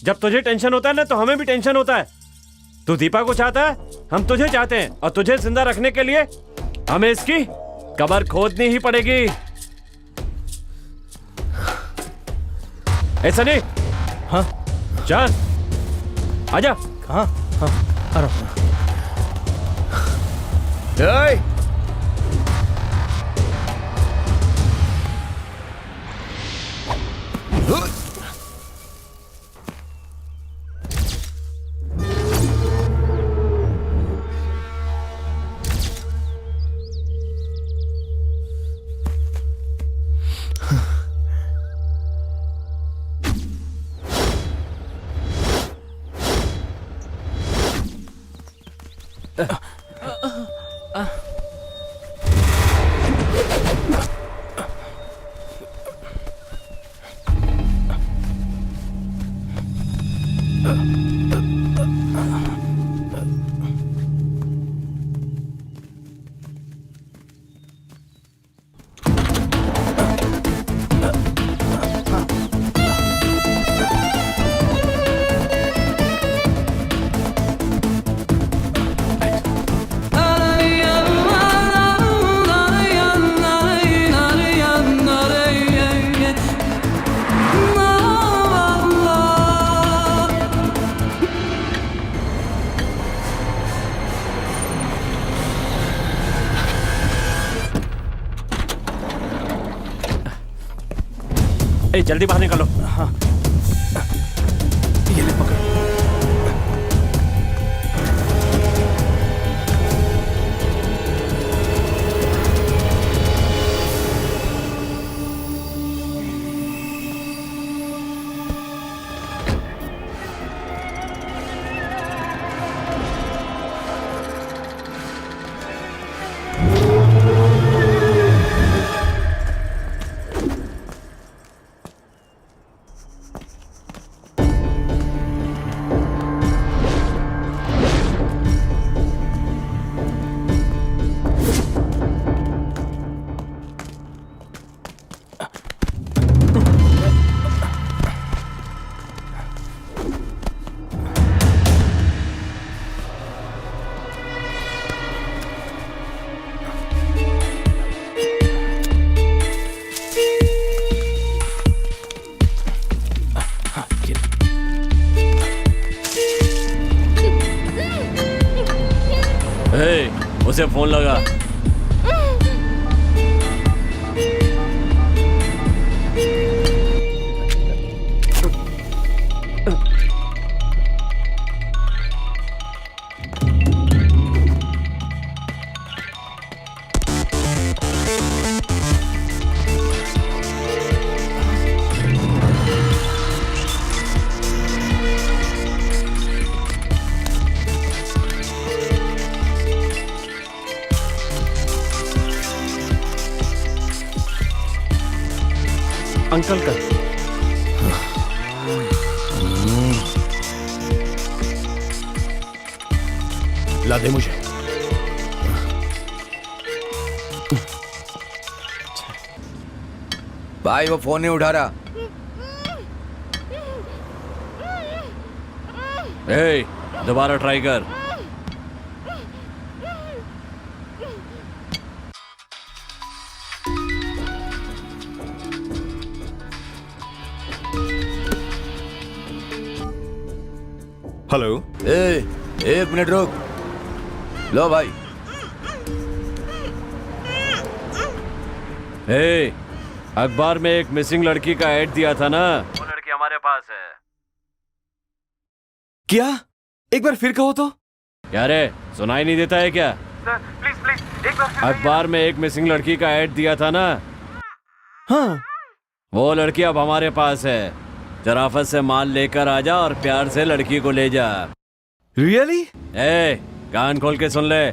A: जब तुझे टेंशन होता है ना तो हमें भी टेंशन होता है। तू दीपा को चाहता है, हम तुझे चाहते हैं, और तुझे जिंदा रखने के लिए हमें इसकी कब्र खोदनी ही पड़ेगी। ऐसा नहीं?
E: हाँ
A: चल आजा।
E: हाँ हाँ आ रहा हूँ।
A: जल्दी बाहर निकालो।
E: हाँ ये ले पकड़।
A: उसे फोन लगा। अंकल का
J: ला दे मुझे।
C: भाई वो फोन नहीं उठा रहा।
A: ए, दोबारा ट्राई कर।
D: हेलो।
C: एक मिनट रुक। लो भाई।
A: अखबार में एक मिसिंग लड़की का ऐड दिया था ना, वो लड़की हमारे पास है।
D: क्या? एक बार फिर कहो तो।
A: क्या रे, सुनाई नहीं देता है क्या?
L: सर प्लीज प्लीज एक बार
A: अखबार में एक मिसिंग लड़की का ऐड दिया था ना।
D: हाँ,
A: वो लड़की अब हमारे पास है। जराफत से माल लेकर आ जा और प्यार से लड़की को ले जा।
D: रियली?
A: कान खोल के सुन ले।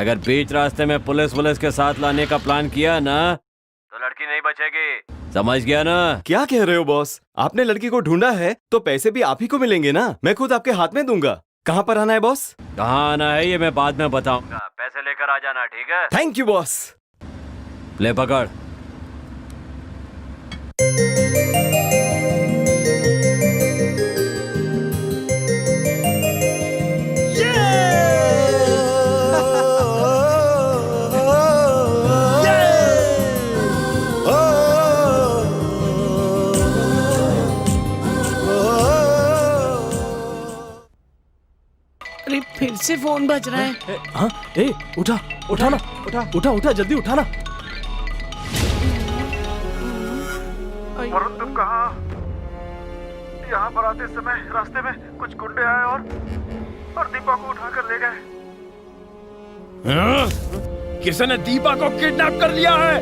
A: अगर बीच रास्ते में पुलिस के साथ लाने का प्लान किया ना तो लड़की नहीं बचेगी। समझ गया ना?
D: क्या कह रहे हो बॉस? आपने लड़की को ढूंढा है तो पैसे भी आप ही को मिलेंगे ना। मैं खुद आपके हाथ में दूंगा। कहाँ पर आना है बॉस?
A: कहाँ आना है ये मैं बाद में बताऊंगा। पैसे लेकर आ जाना, ठीक है?
D: Thank you boss.
A: ले पकड़।
B: अरे फिर से फोन बज रहा है।
E: हाँ, ए उठा उठा ना, उठा उठा जल्दी उठा ना।
K: वरुण तुम कहाँ? यहाँ पर आते समय रास्ते में कुछ गुंडे आए और दीपा को उठाकर ले गए।
J: किसने दीपा को किडनैप कर लिया है?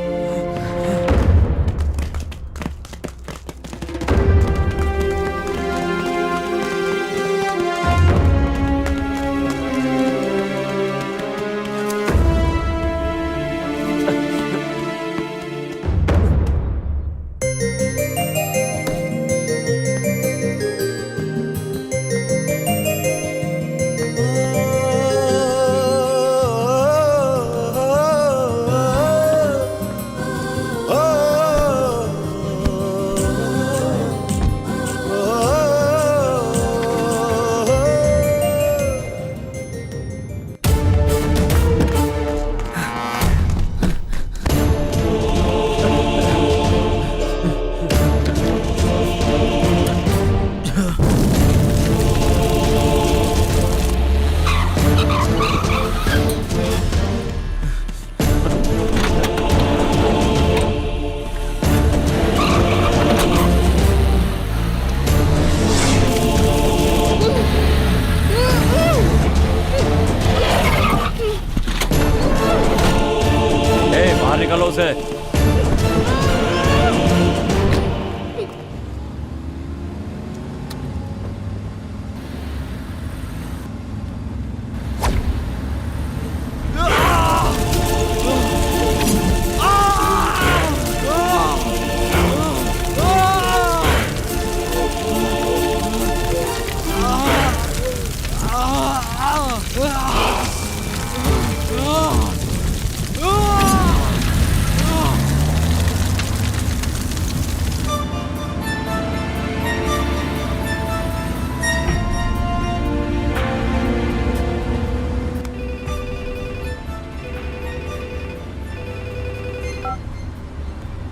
A: निकलो से।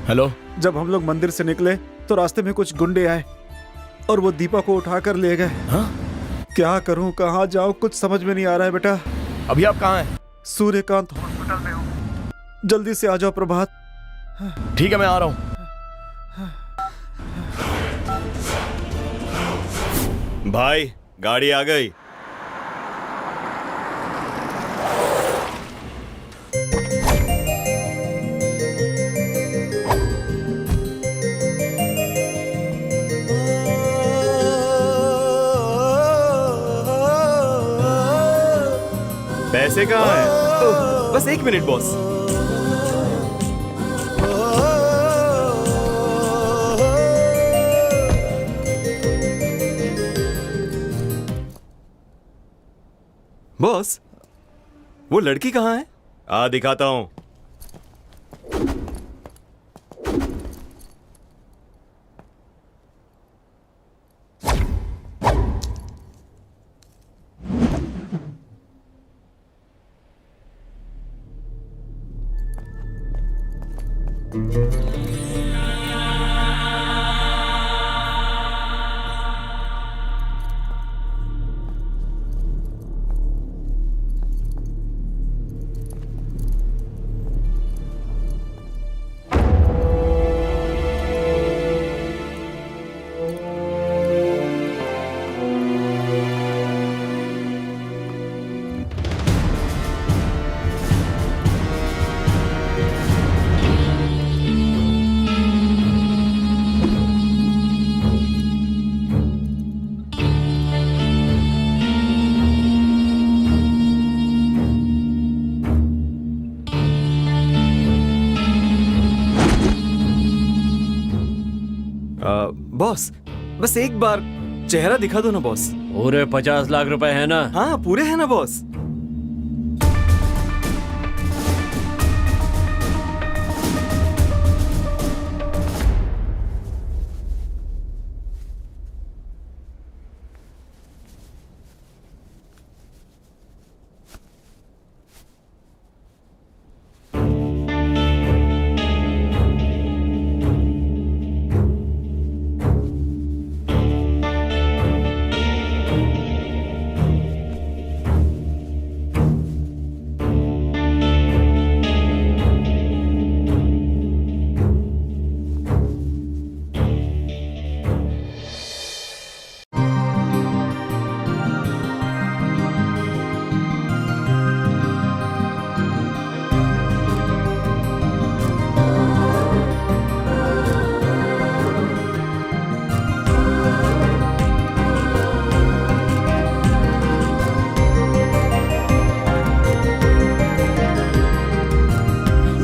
J: हेलो।
K: जब हम लोग मंदिर से निकले तो रास्ते में कुछ गुंडे आए और वो दीपा को उठाकर ले गए।
J: हाँ?
K: क्या करूं, कहाँ जाऊं, कुछ समझ में नहीं आ रहा है बेटा।
J: अभी आप कहाँ हैं?
K: सूर्यकांत हॉस्पिटल में हूँ, जल्दी से आ जाओ प्रभात।
J: ठीक है, मैं आ रहा हूँ।
D: भाई गाड़ी आ गई। पैसे कहाँ हैं? बस 1 मिनट बॉस। बॉस, वो लड़की कहाँ है? दिखाता हूं। बॉस बस एक बार चेहरा दिखा दो ना बॉस।
A: पूरे 50 लाख रुपए है ना?
D: हाँ पूरे हैं ना बॉस।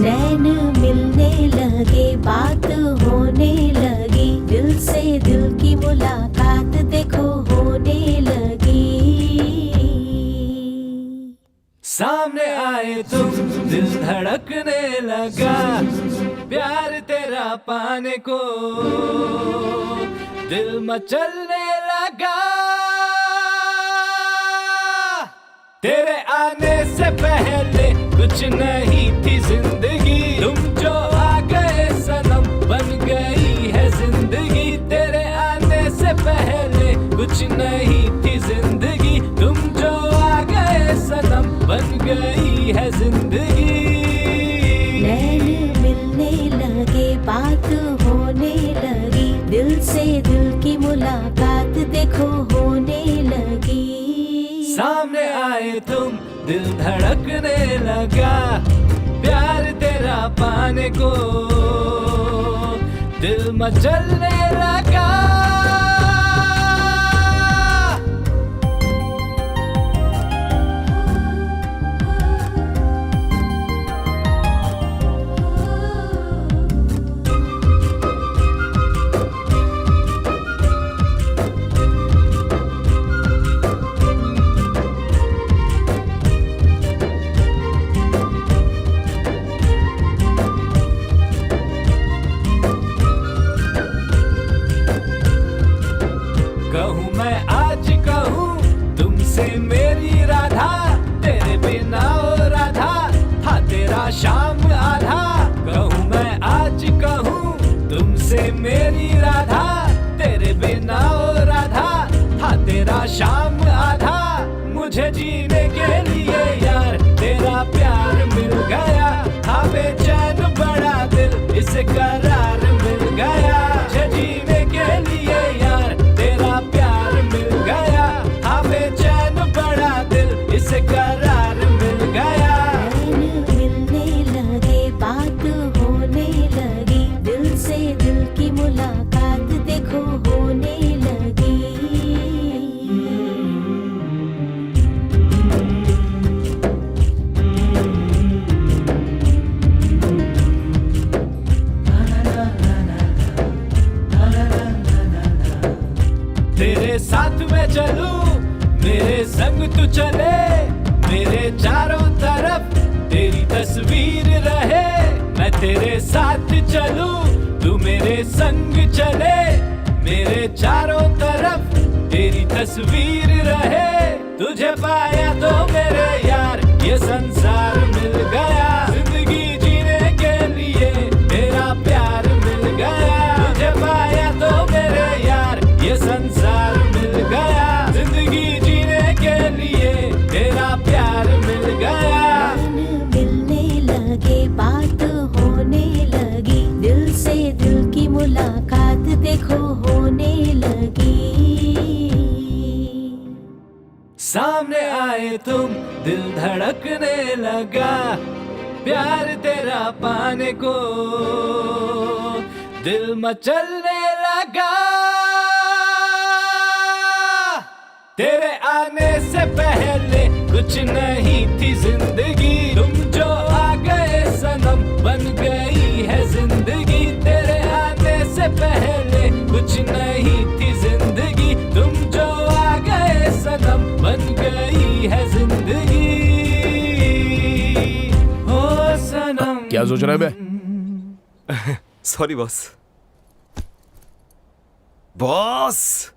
M: नैन मिलने लगे, बात होने लगी, दिल से दिल की मुलाकात देखो होने लगी।
E: सामने आए तुम, दिल धड़कने लगा, प्यार तेरा पाने को दिल मचलने लगा। तेरे आने से पहले कुछ नहीं थी जिंदगी, तुम जो आ गए सनम बन गई है जिंदगी। तेरे आने से पहले कुछ नहीं थी जिंदगी, तुम जो आ गए सनम बन गई है जिंदगी।
M: नैन मिलने लगे, बात होने लगी, दिल से दिल की मुलाकात देखो होने लगी।
E: सामने आए तुम, दिल धड़कने लगा, प्यार तेरा पाने को दिल मचलने लगा। कहूँ मैं आज कहूँ तुमसे मेरी राधा, तेरे बिना ओ राधा था तेरा शाम आधा। कहूँ मैं आज कहूँ तुमसे मेरी राधा, तेरे बिना ओ राधा था तेरा शाम आधा। मुझे जीने के लिए यार तेरा प्यार मिल गया, था बेचैन बड़ा दिल इसे करार मिल गया। मुझे जीने के लिए यार तेरा प्यार मिल गया, था बेचैन बड़ा दिल इसे करार मिल गया।
M: मिलने लगे, बात होने लगी, दिल से दिल की मुलाकात देखो होने लगी।
E: तेरे साथ मैं चलूं, मेरे संग तू चले, मेरे चारों तरफ तेरी तस्वीर रहे। मैं तेरे साथ चलूं, तू मेरे संग चले, मेरे चारों तरफ तेरी तस्वीर रहे। तुझे पाया तो मेरे यार ये संसार मिल गया, जिंदगी जीने के लिए तेरा प्यार मिल गया। तुझे पाया तो मेरे यार ये संसार मिल गया, जिंदगी जीने के लिए तेरा प्यार मिल गया।
M: मिलने लगे, बात होने लगी, दिल से दिल की मुलाकात देखो होने लगी।
E: सामने आए तुम, दिल धड़कने लगा, प्यार तेरा पाने को दिल मचलने लगा। तेरे आने से पहले कुछ नहीं थी जिंदगी, तुम जो आ गए सनम बन गई है जिंदगी। तेरे आने से पहले कुछ नहीं
J: क्या सोच रहा है बे?
D: Sorry boss. Boss,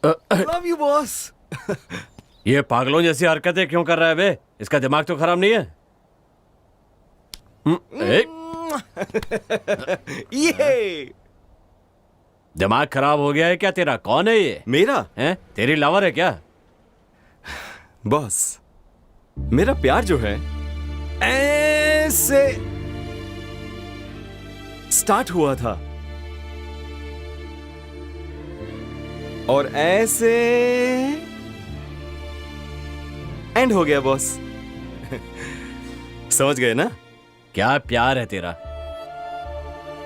D: love you boss.
A: ये पागलों जैसी हरकतें क्यों कर रहा है बे? इसका दिमाग तो खराब नहीं है?
D: ये
A: दिमाग खराब हो गया है क्या तेरा? कौन है ये?
D: मेरा
A: है? तेरी लवर है क्या?
D: बॉस, मेरा प्यार जो है ऐसे स्टार्ट हुआ था और ऐसे एंड हो गया बॉस। समझ गए ना?
A: क्या प्यार है तेरा?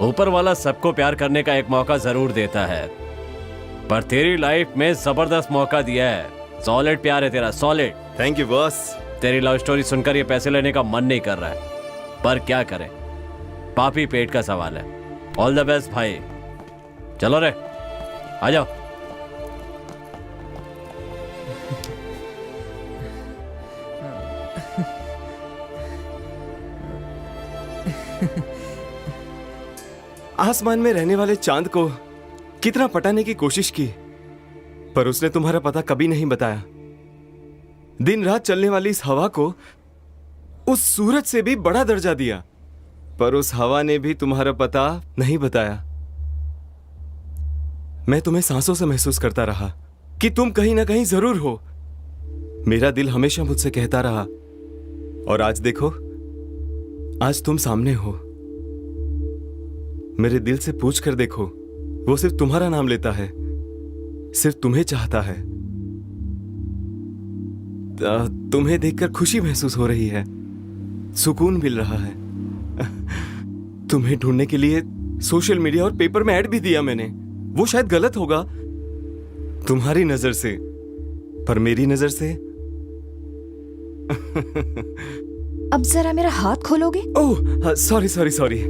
A: ऊपर वाला सबको प्यार करने का एक मौका जरूर देता है, पर तेरी लाइफ में जबरदस्त मौका दिया है। सॉलिड प्यार है तेरा, सॉलिड।
D: Thank you boss.
A: तेरी लव स्टोरी सुनकर ये पैसे लेने का मन नहीं कर रहा है, पर क्या करें, पापी पेट का सवाल है। ऑल द बेस्ट भाई। चलो रे, आ जाओ।
D: आसमान में रहने वाले चांद को कितना पटाने की कोशिश की, पर उसने तुम्हारा पता कभी नहीं बताया। दिन रात चलने वाली इस हवा को उस सूरज से भी बड़ा दर्जा दिया, पर उस हवा ने भी तुम्हारा पता नहीं बताया। मैं तुम्हें सांसों से महसूस करता रहा कि तुम कहीं ना कहीं जरूर हो। मेरा दिल हमेशा मुझसे कहता रहा, और आज देखो, आज तुम सामने हो। मेरे दिल से पूछ कर देखो, वो सिर्फ तुम्हारा नाम लेता है, सिर्फ तुम्हें चाहता है। तुम्हें देखकर खुशी महसूस हो रही है, सुकून मिल रहा है। तुम्हें ढूंढने के लिए सोशल मीडिया और पेपर में ऐड भी दिया मैंने। वो शायद गलत होगा तुम्हारी नजर से, पर मेरी नजर से।
F: अब जरा मेरा हाथ खोलोगे?
D: Oh sorry sorry sorry.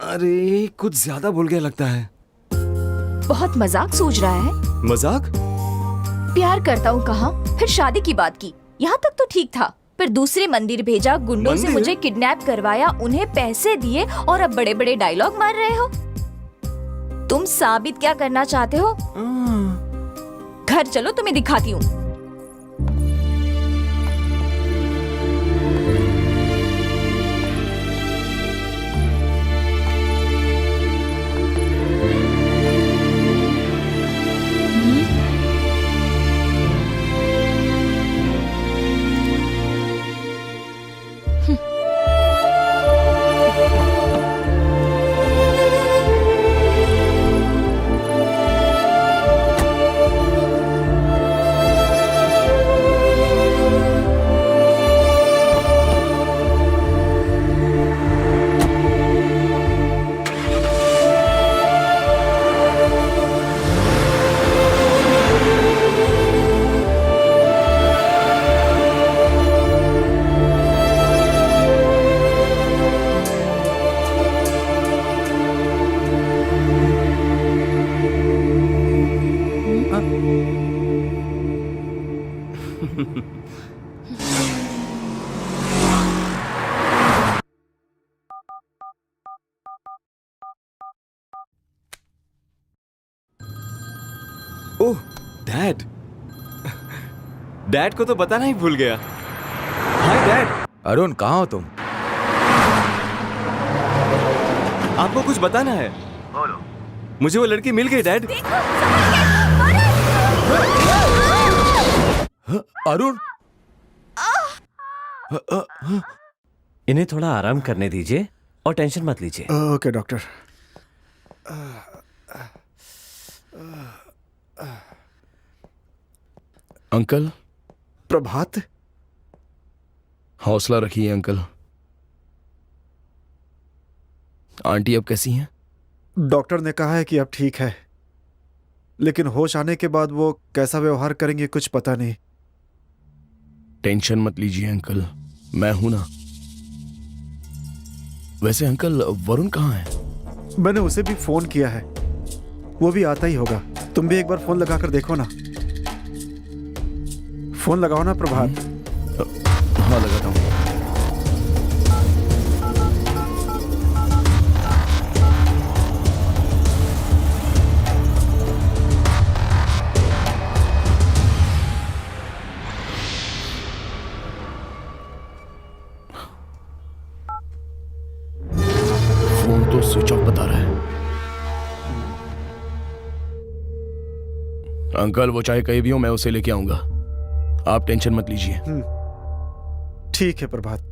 D: अरे कुछ ज्यादा बोल गया लगता है।
F: बहुत मजाक सूझ रहा है।
D: मजाक?
F: प्यार करता हूँ कहा, फिर शादी की बात की। यहाँ तक तो ठीक था, पर दूसरे मंदिर भेजा, गुंडों से मुझे किडनैप करवाया, उन्हें पैसे दिए, और अब बड़े बड़े डायलॉग मार रहे हो। तुम साबित क्या करना चाहते हो? घर चलो, तुम्हें दिखाती हूँ।
D: ओह डैड, डैड को तो बताना ही भूल गया। Hi dad.
C: अरुण, कहाँ हो तुम?
D: आपको कुछ बताना है।
K: बोलो।
D: मुझे वो लड़की मिल गई डैड।
C: अरुण,
A: इन्हें थोड़ा आराम करने दीजिए और टेंशन मत लीजिए।
K: Okay doctor.
J: अंकल,
K: प्रभात।
J: हौसला रखिए अंकल। आंटी अब कैसी हैं?
K: डॉक्टर ने कहा है कि अब ठीक है। लेकिन होश आने के बाद वो कैसा व्यवहार करेंगे कुछ पता नहीं।
J: टेंशन मत लीजिए अंकल, मैं हूं ना। वैसे अंकल वरुण कहाँ है?
K: मैंने उसे भी फोन किया है, वो भी आता ही होगा। तुम भी एक बार फोन लगाकर देखो ना। फोन लगाओ ना प्रभात।
J: हाँ लगाता हूँ। फोन तो स्विच ऑफ बता रहा है। अंकल वो चाहे कहीं भी हो, मैं उसे लेके आऊंगा, आप टेंशन मत लीजिए।
K: ठीक है प्रभात।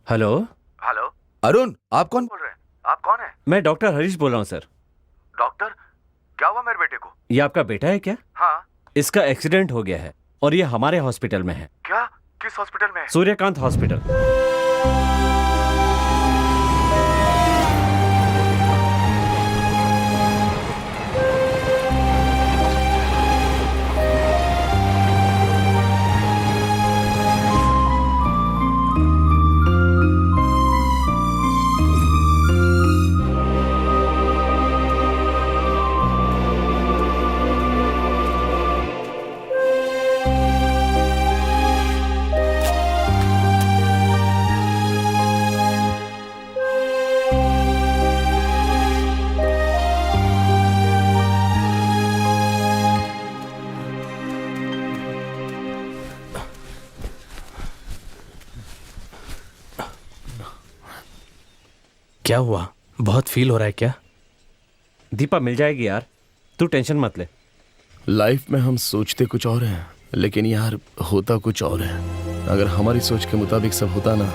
A: हेलो।
C: हेलो अरुण, आप कौन बोल रहे हैं? आप कौन है?
A: मैं डॉक्टर हरीश बोल रहा हूँ सर।
C: डॉक्टर, क्या हुआ मेरे बेटे को?
A: ये आपका बेटा है क्या?
C: हाँ।
A: इसका एक्सीडेंट हो गया है और ये हमारे हॉस्पिटल में है।
C: क्या? किस हॉस्पिटल में?
A: सूर्यकांत हॉस्पिटल।
E: क्या हुआ? बहुत फील हो रहा है क्या?
A: दीपा मिल जाएगी यार, तू टेंशन मत ले।
J: लाइफ में हम सोचते कुछ और हैं, लेकिन यार होता कुछ और है। अगर हमारी सोच के मुताबिक सब होता ना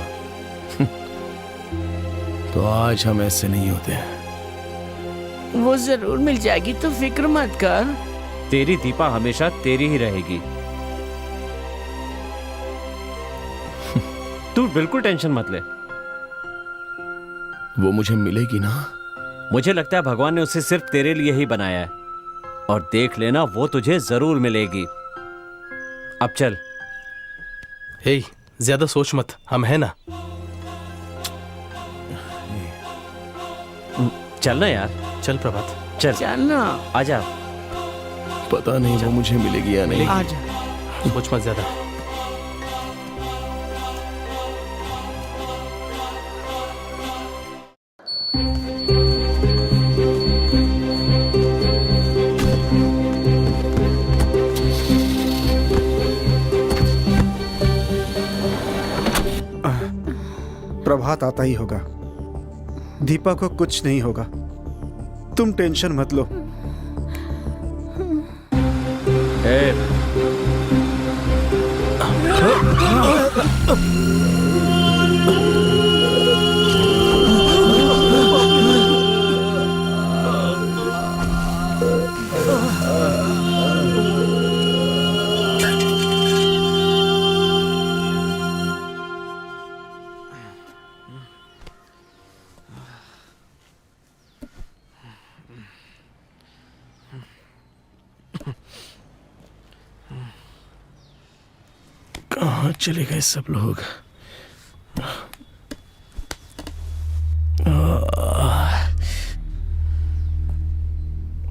J: तो आज हम ऐसे नहीं होते।
B: वो जरूर मिल जाएगी, तो फिक्र मत कर।
A: तेरी दीपा हमेशा तेरी ही रहेगी। तू बिल्कुल टेंशन मत ले।
J: वो मुझे मिलेगी ना?
A: मुझे लगता है भगवान ने उसे सिर्फ तेरे लिए ही बनाया है, और देख लेना वो तुझे जरूर मिलेगी। अब चल।
E: हे, ज्यादा सोच मत, हम है ना।
A: चलना यार।
E: चल प्रभात,
A: चल
B: चलना।
A: आजा।
J: पता नहीं वो मुझे मिलेगी या नहीं।
B: आजा।
E: सोच मत ज्यादा।
K: प्रभात आता ही होगा, दीपा को कुछ नहीं होगा, तुम टेंशन मत लो।
J: कहाँ चले गए सब लोग?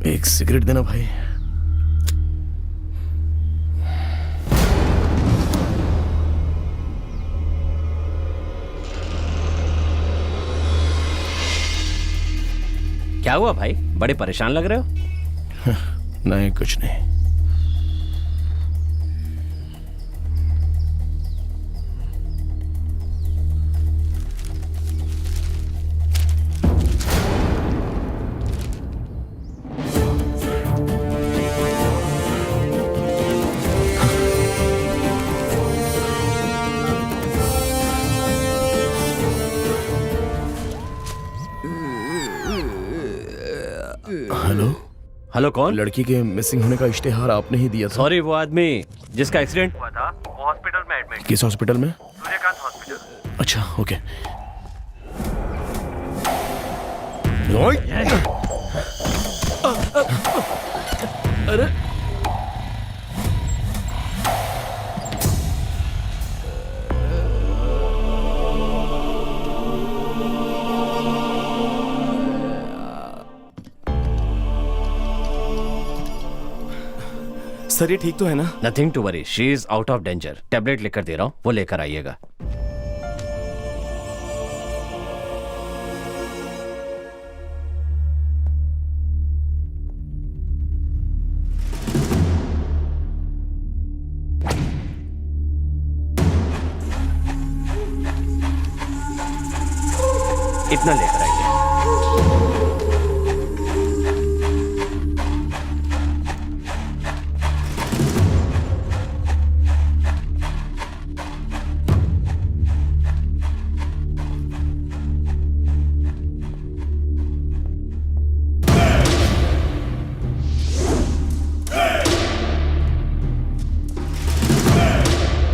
J: एक सिगरेट देना भाई।
A: क्या हुआ भाई, बड़े परेशान लग रहे हो?
J: नहीं कुछ नहीं। हेलो
A: हेलो, कौन?
J: लड़की के मिसिंग होने का इश्तेहार आपने ही दिया था।
A: सॉरी, वो आदमी जिसका एक्सीडेंट हुआ था वो हॉस्पिटल में एडमिट।
J: किस हॉस्पिटल में?
K: सूर्यकांत हॉस्पिटल।
J: अच्छा ओके।
E: अरे
D: सर ये ठीक तो है ना?
A: Nothing to worry, she is out of danger. Tablet लेकर दे रहा हूँ, वो लेकर आइएगा। इतना लेकर आइए।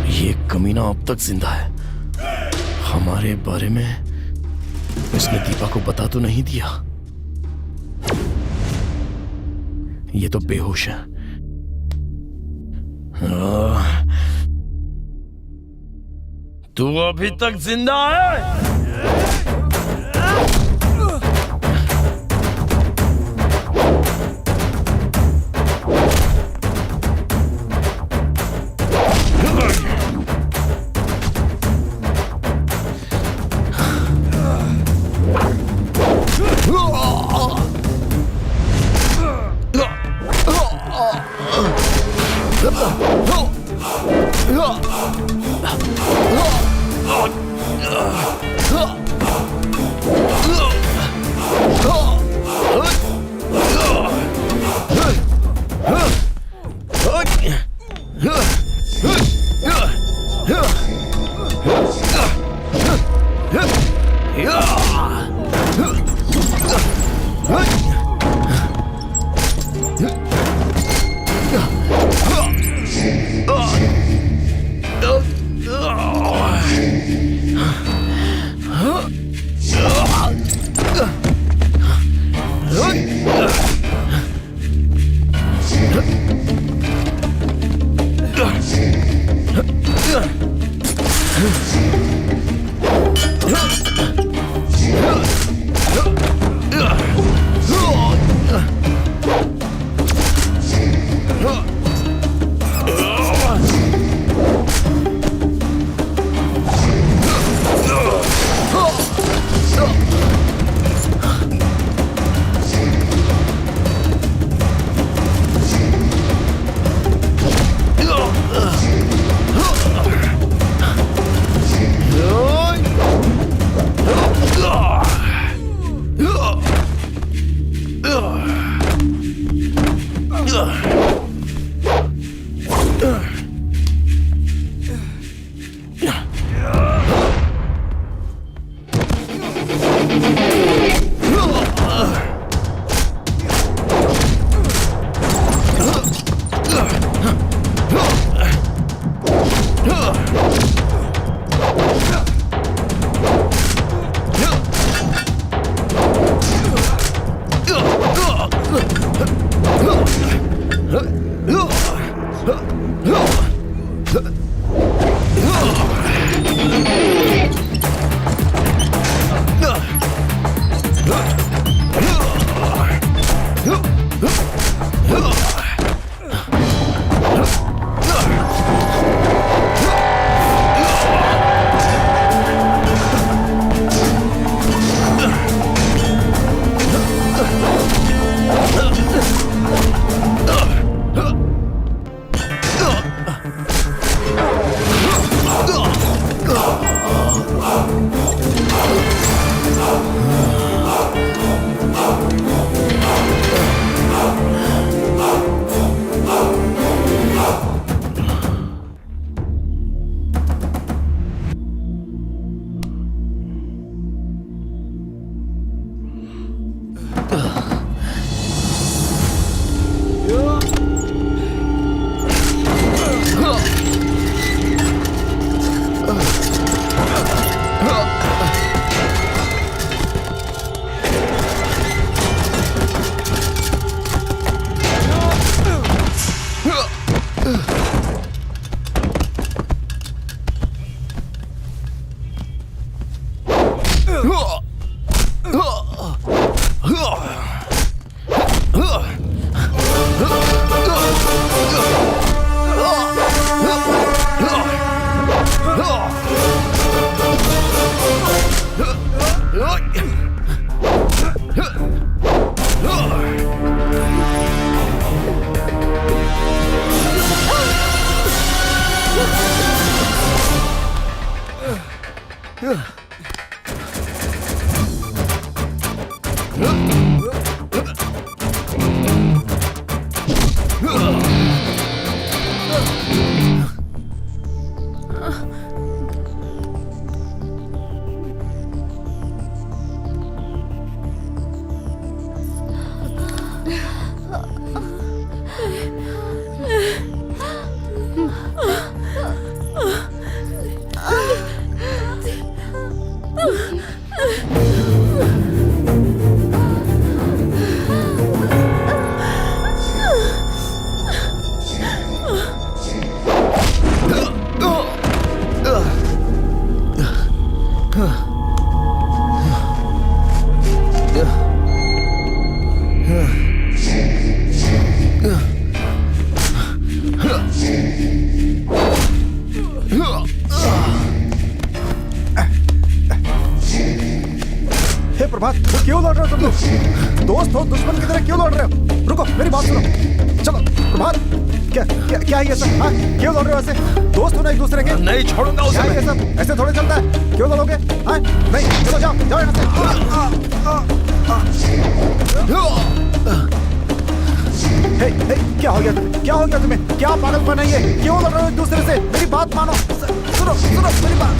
J: ये कमीना अब तक जिंदा है। हमारे बारे में इसने दीपा को बता तो नहीं दिया। ये तो बेहोश है। तू अभी तक जिंदा है?
K: हे प्रभात, क्यों लौट रहे हो तुम लोग? दोस्त हो दुश्मन की तरह क्यों लौट रहे हो? रुको, मेरी बात सुनो। चलो प्रभात, क्या क्या क्या ये सब? हाँ, क्यों लौट रहे हो ऐसे? दोस्त हो ना एक दूसरे के। नहीं छोड़ूंगा उसे। क्या ये सब ऐसे थोड़े चलता है? क्यों लड़ोगे? हाँ, नहीं, चलो जाओ जाओ यहाँ से। हे, क्या हो गया तुम्हें? क्या हो गया तुम्हें? क्या पागलपन है ये? क्यों लड़ रहे हो एक दूसरे से? मेरी बात मानो। सुनो सुनो मेरी बात।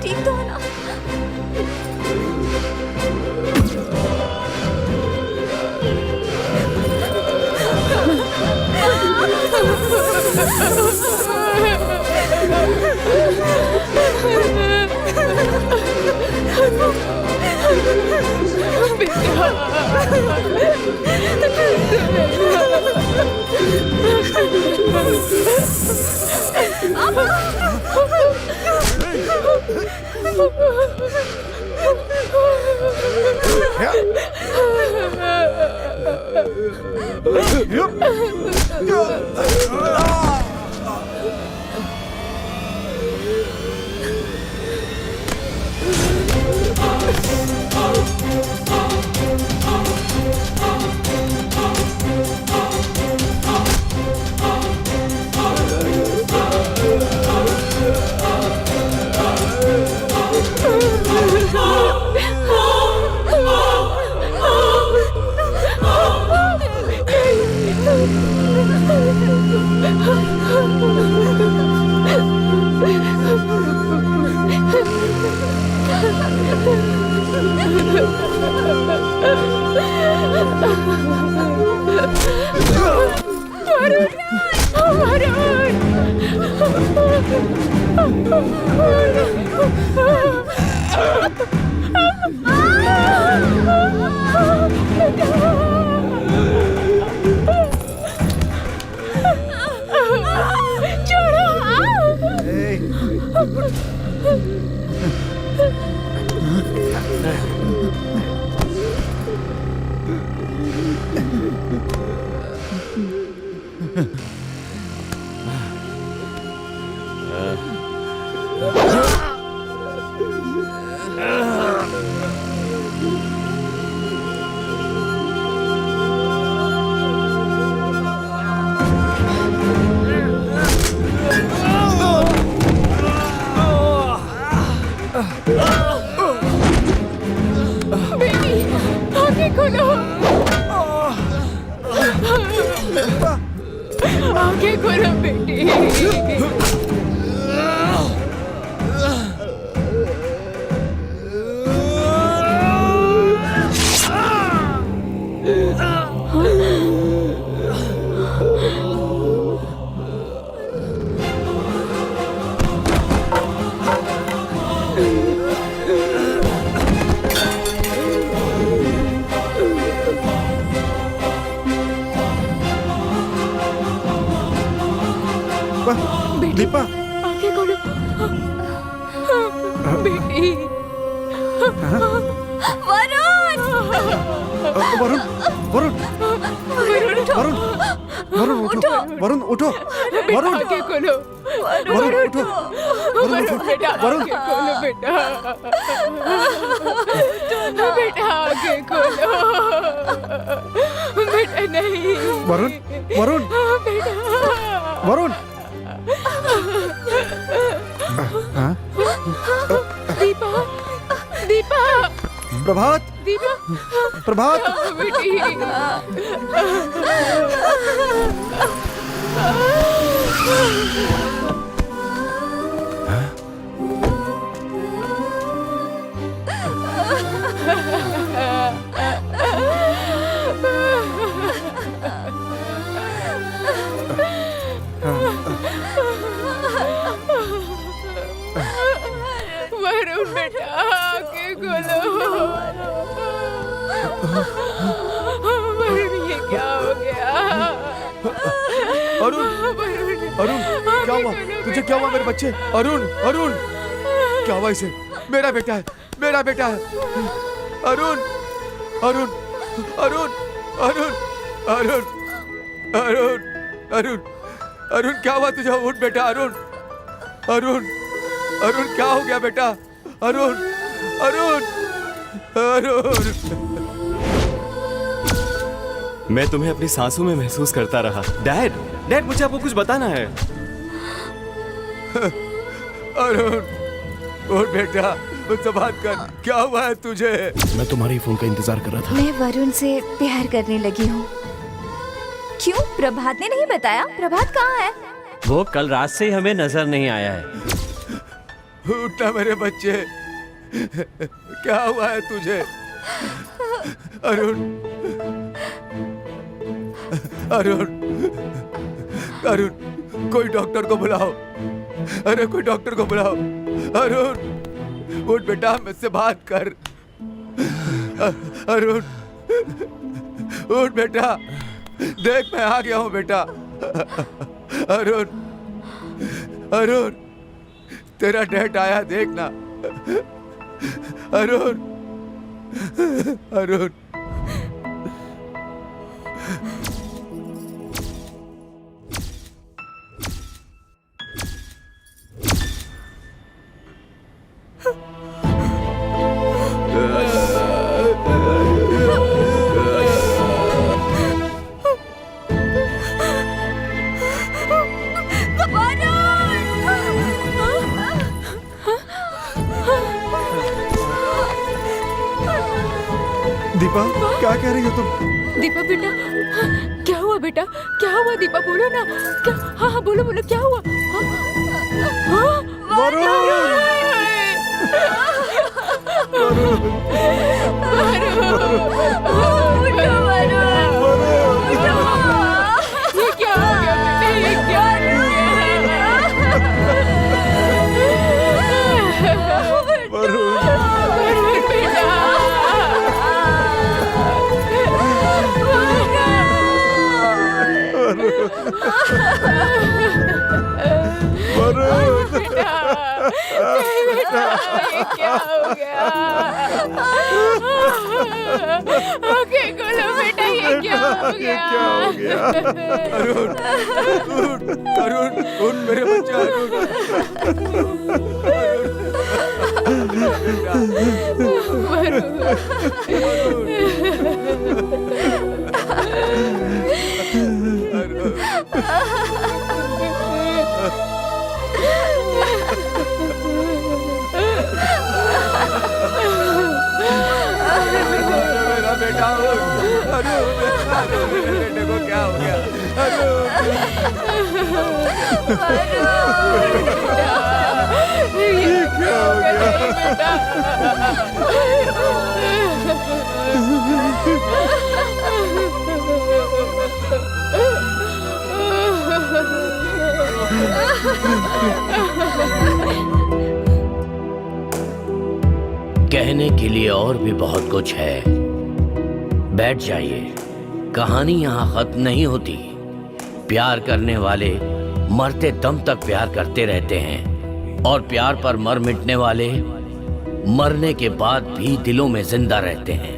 I: ठीक तो है ना? बेटी आंखें खोलो, आंखें खोलो बेटी।
K: दीपा,
I: आंखें खोलो बेटी। वरुण,
K: वरुण, वरुण, वरुण, वरुण उठो, वरुण उठो, वरुण,
I: आंखें खोलो,
K: वरुण उठो,
I: वरुण बेटा
K: वरुण,
I: आंखें खोलो बेटा, बेटा आंखें खोलो बेटा। नहीं
K: वरुण, वरुण,
I: बेटा,
K: वरुण। हाँ?
I: दीपा, दीपा,
K: प्रभात,
I: दीपा,
K: प्रभात।
I: बेटी। वरुण बेटा आंखें खोलो। वरुण ये क्या हो गया?
K: अरुण, अरुण, क्या हुआ? तुझे क्या हुआ मेरे बच्चे? अरुण, अरुण, क्या हुआ इसे? मेरा बेटा है, मेरा बेटा है। अरुण, अरुण, अरुण, अरुण, अरुण, अरुण, अरुण, अरुण, क्या हुआ तुझे? उठ बेटा, अरुण, अरुण, अरुण, क्या हो गया बेटा? अरुण, अरुण, अरुण।
D: मैं तुम्हें अपनी सांसों में महसूस करता रहा। डैड, डैड, मुझे आपको कुछ बताना है।
K: अरुण, उठ बेटा, मुझसे बात कर। क्या हुआ है तुझे?
J: मैं तुम्हारी फोन का इंतजार कर रहा था।
F: मैं वरुण से प्यार करने लगी हूँ। क्यों, प्रभात ने नहीं बताया? प्रभात कहाँ है?
A: वो कल रात से ही हमें नजर नहीं आया है।
K: उठना मेरे बच्चे, क्या हुआ है तुझे? अरुण, अरुण, अरुण, कोई डॉक्टर को बुलाओ। अरे कोई डॉक्टर को बुलाओ। अरुण, उठ बेटा, मुझसे बात कर। अरुण, उठ बेटा, देख मैं आ गया हूँ बेटा। अरुण, अरुण, तेरा डैड आया, देखना। अरुण, अरुण। दीपा, क्या कह रही हो तुम?
I: दीपा बेटा, क्या हुआ बेटा? क्या हुआ दीपा? बोलो ना। क्या? हाँ हाँ बोलो बोलो, क्या हुआ? हाँ? ये क्या हो गया बेटा? ये क्या क्या हो गया? ओके खोलो बेटा, ये क्या हो गया?
K: अरुण, अरुण, उठ मेरे बच्चे, अरुण,
G: बेटा अरे मेरे बेटे को क्या हो गया?
I: ये क्या हो गया?
B: कहने के लिए और भी बहुत कुछ है। बैठ जाइए, कहानी यहाँ खत्म नहीं होती। प्यार करने वाले मरते दम तक प्यार करते रहते हैं और प्यार पर मर मिटने वाले मरने के बाद भी दिलों में जिंदा रहते हैं।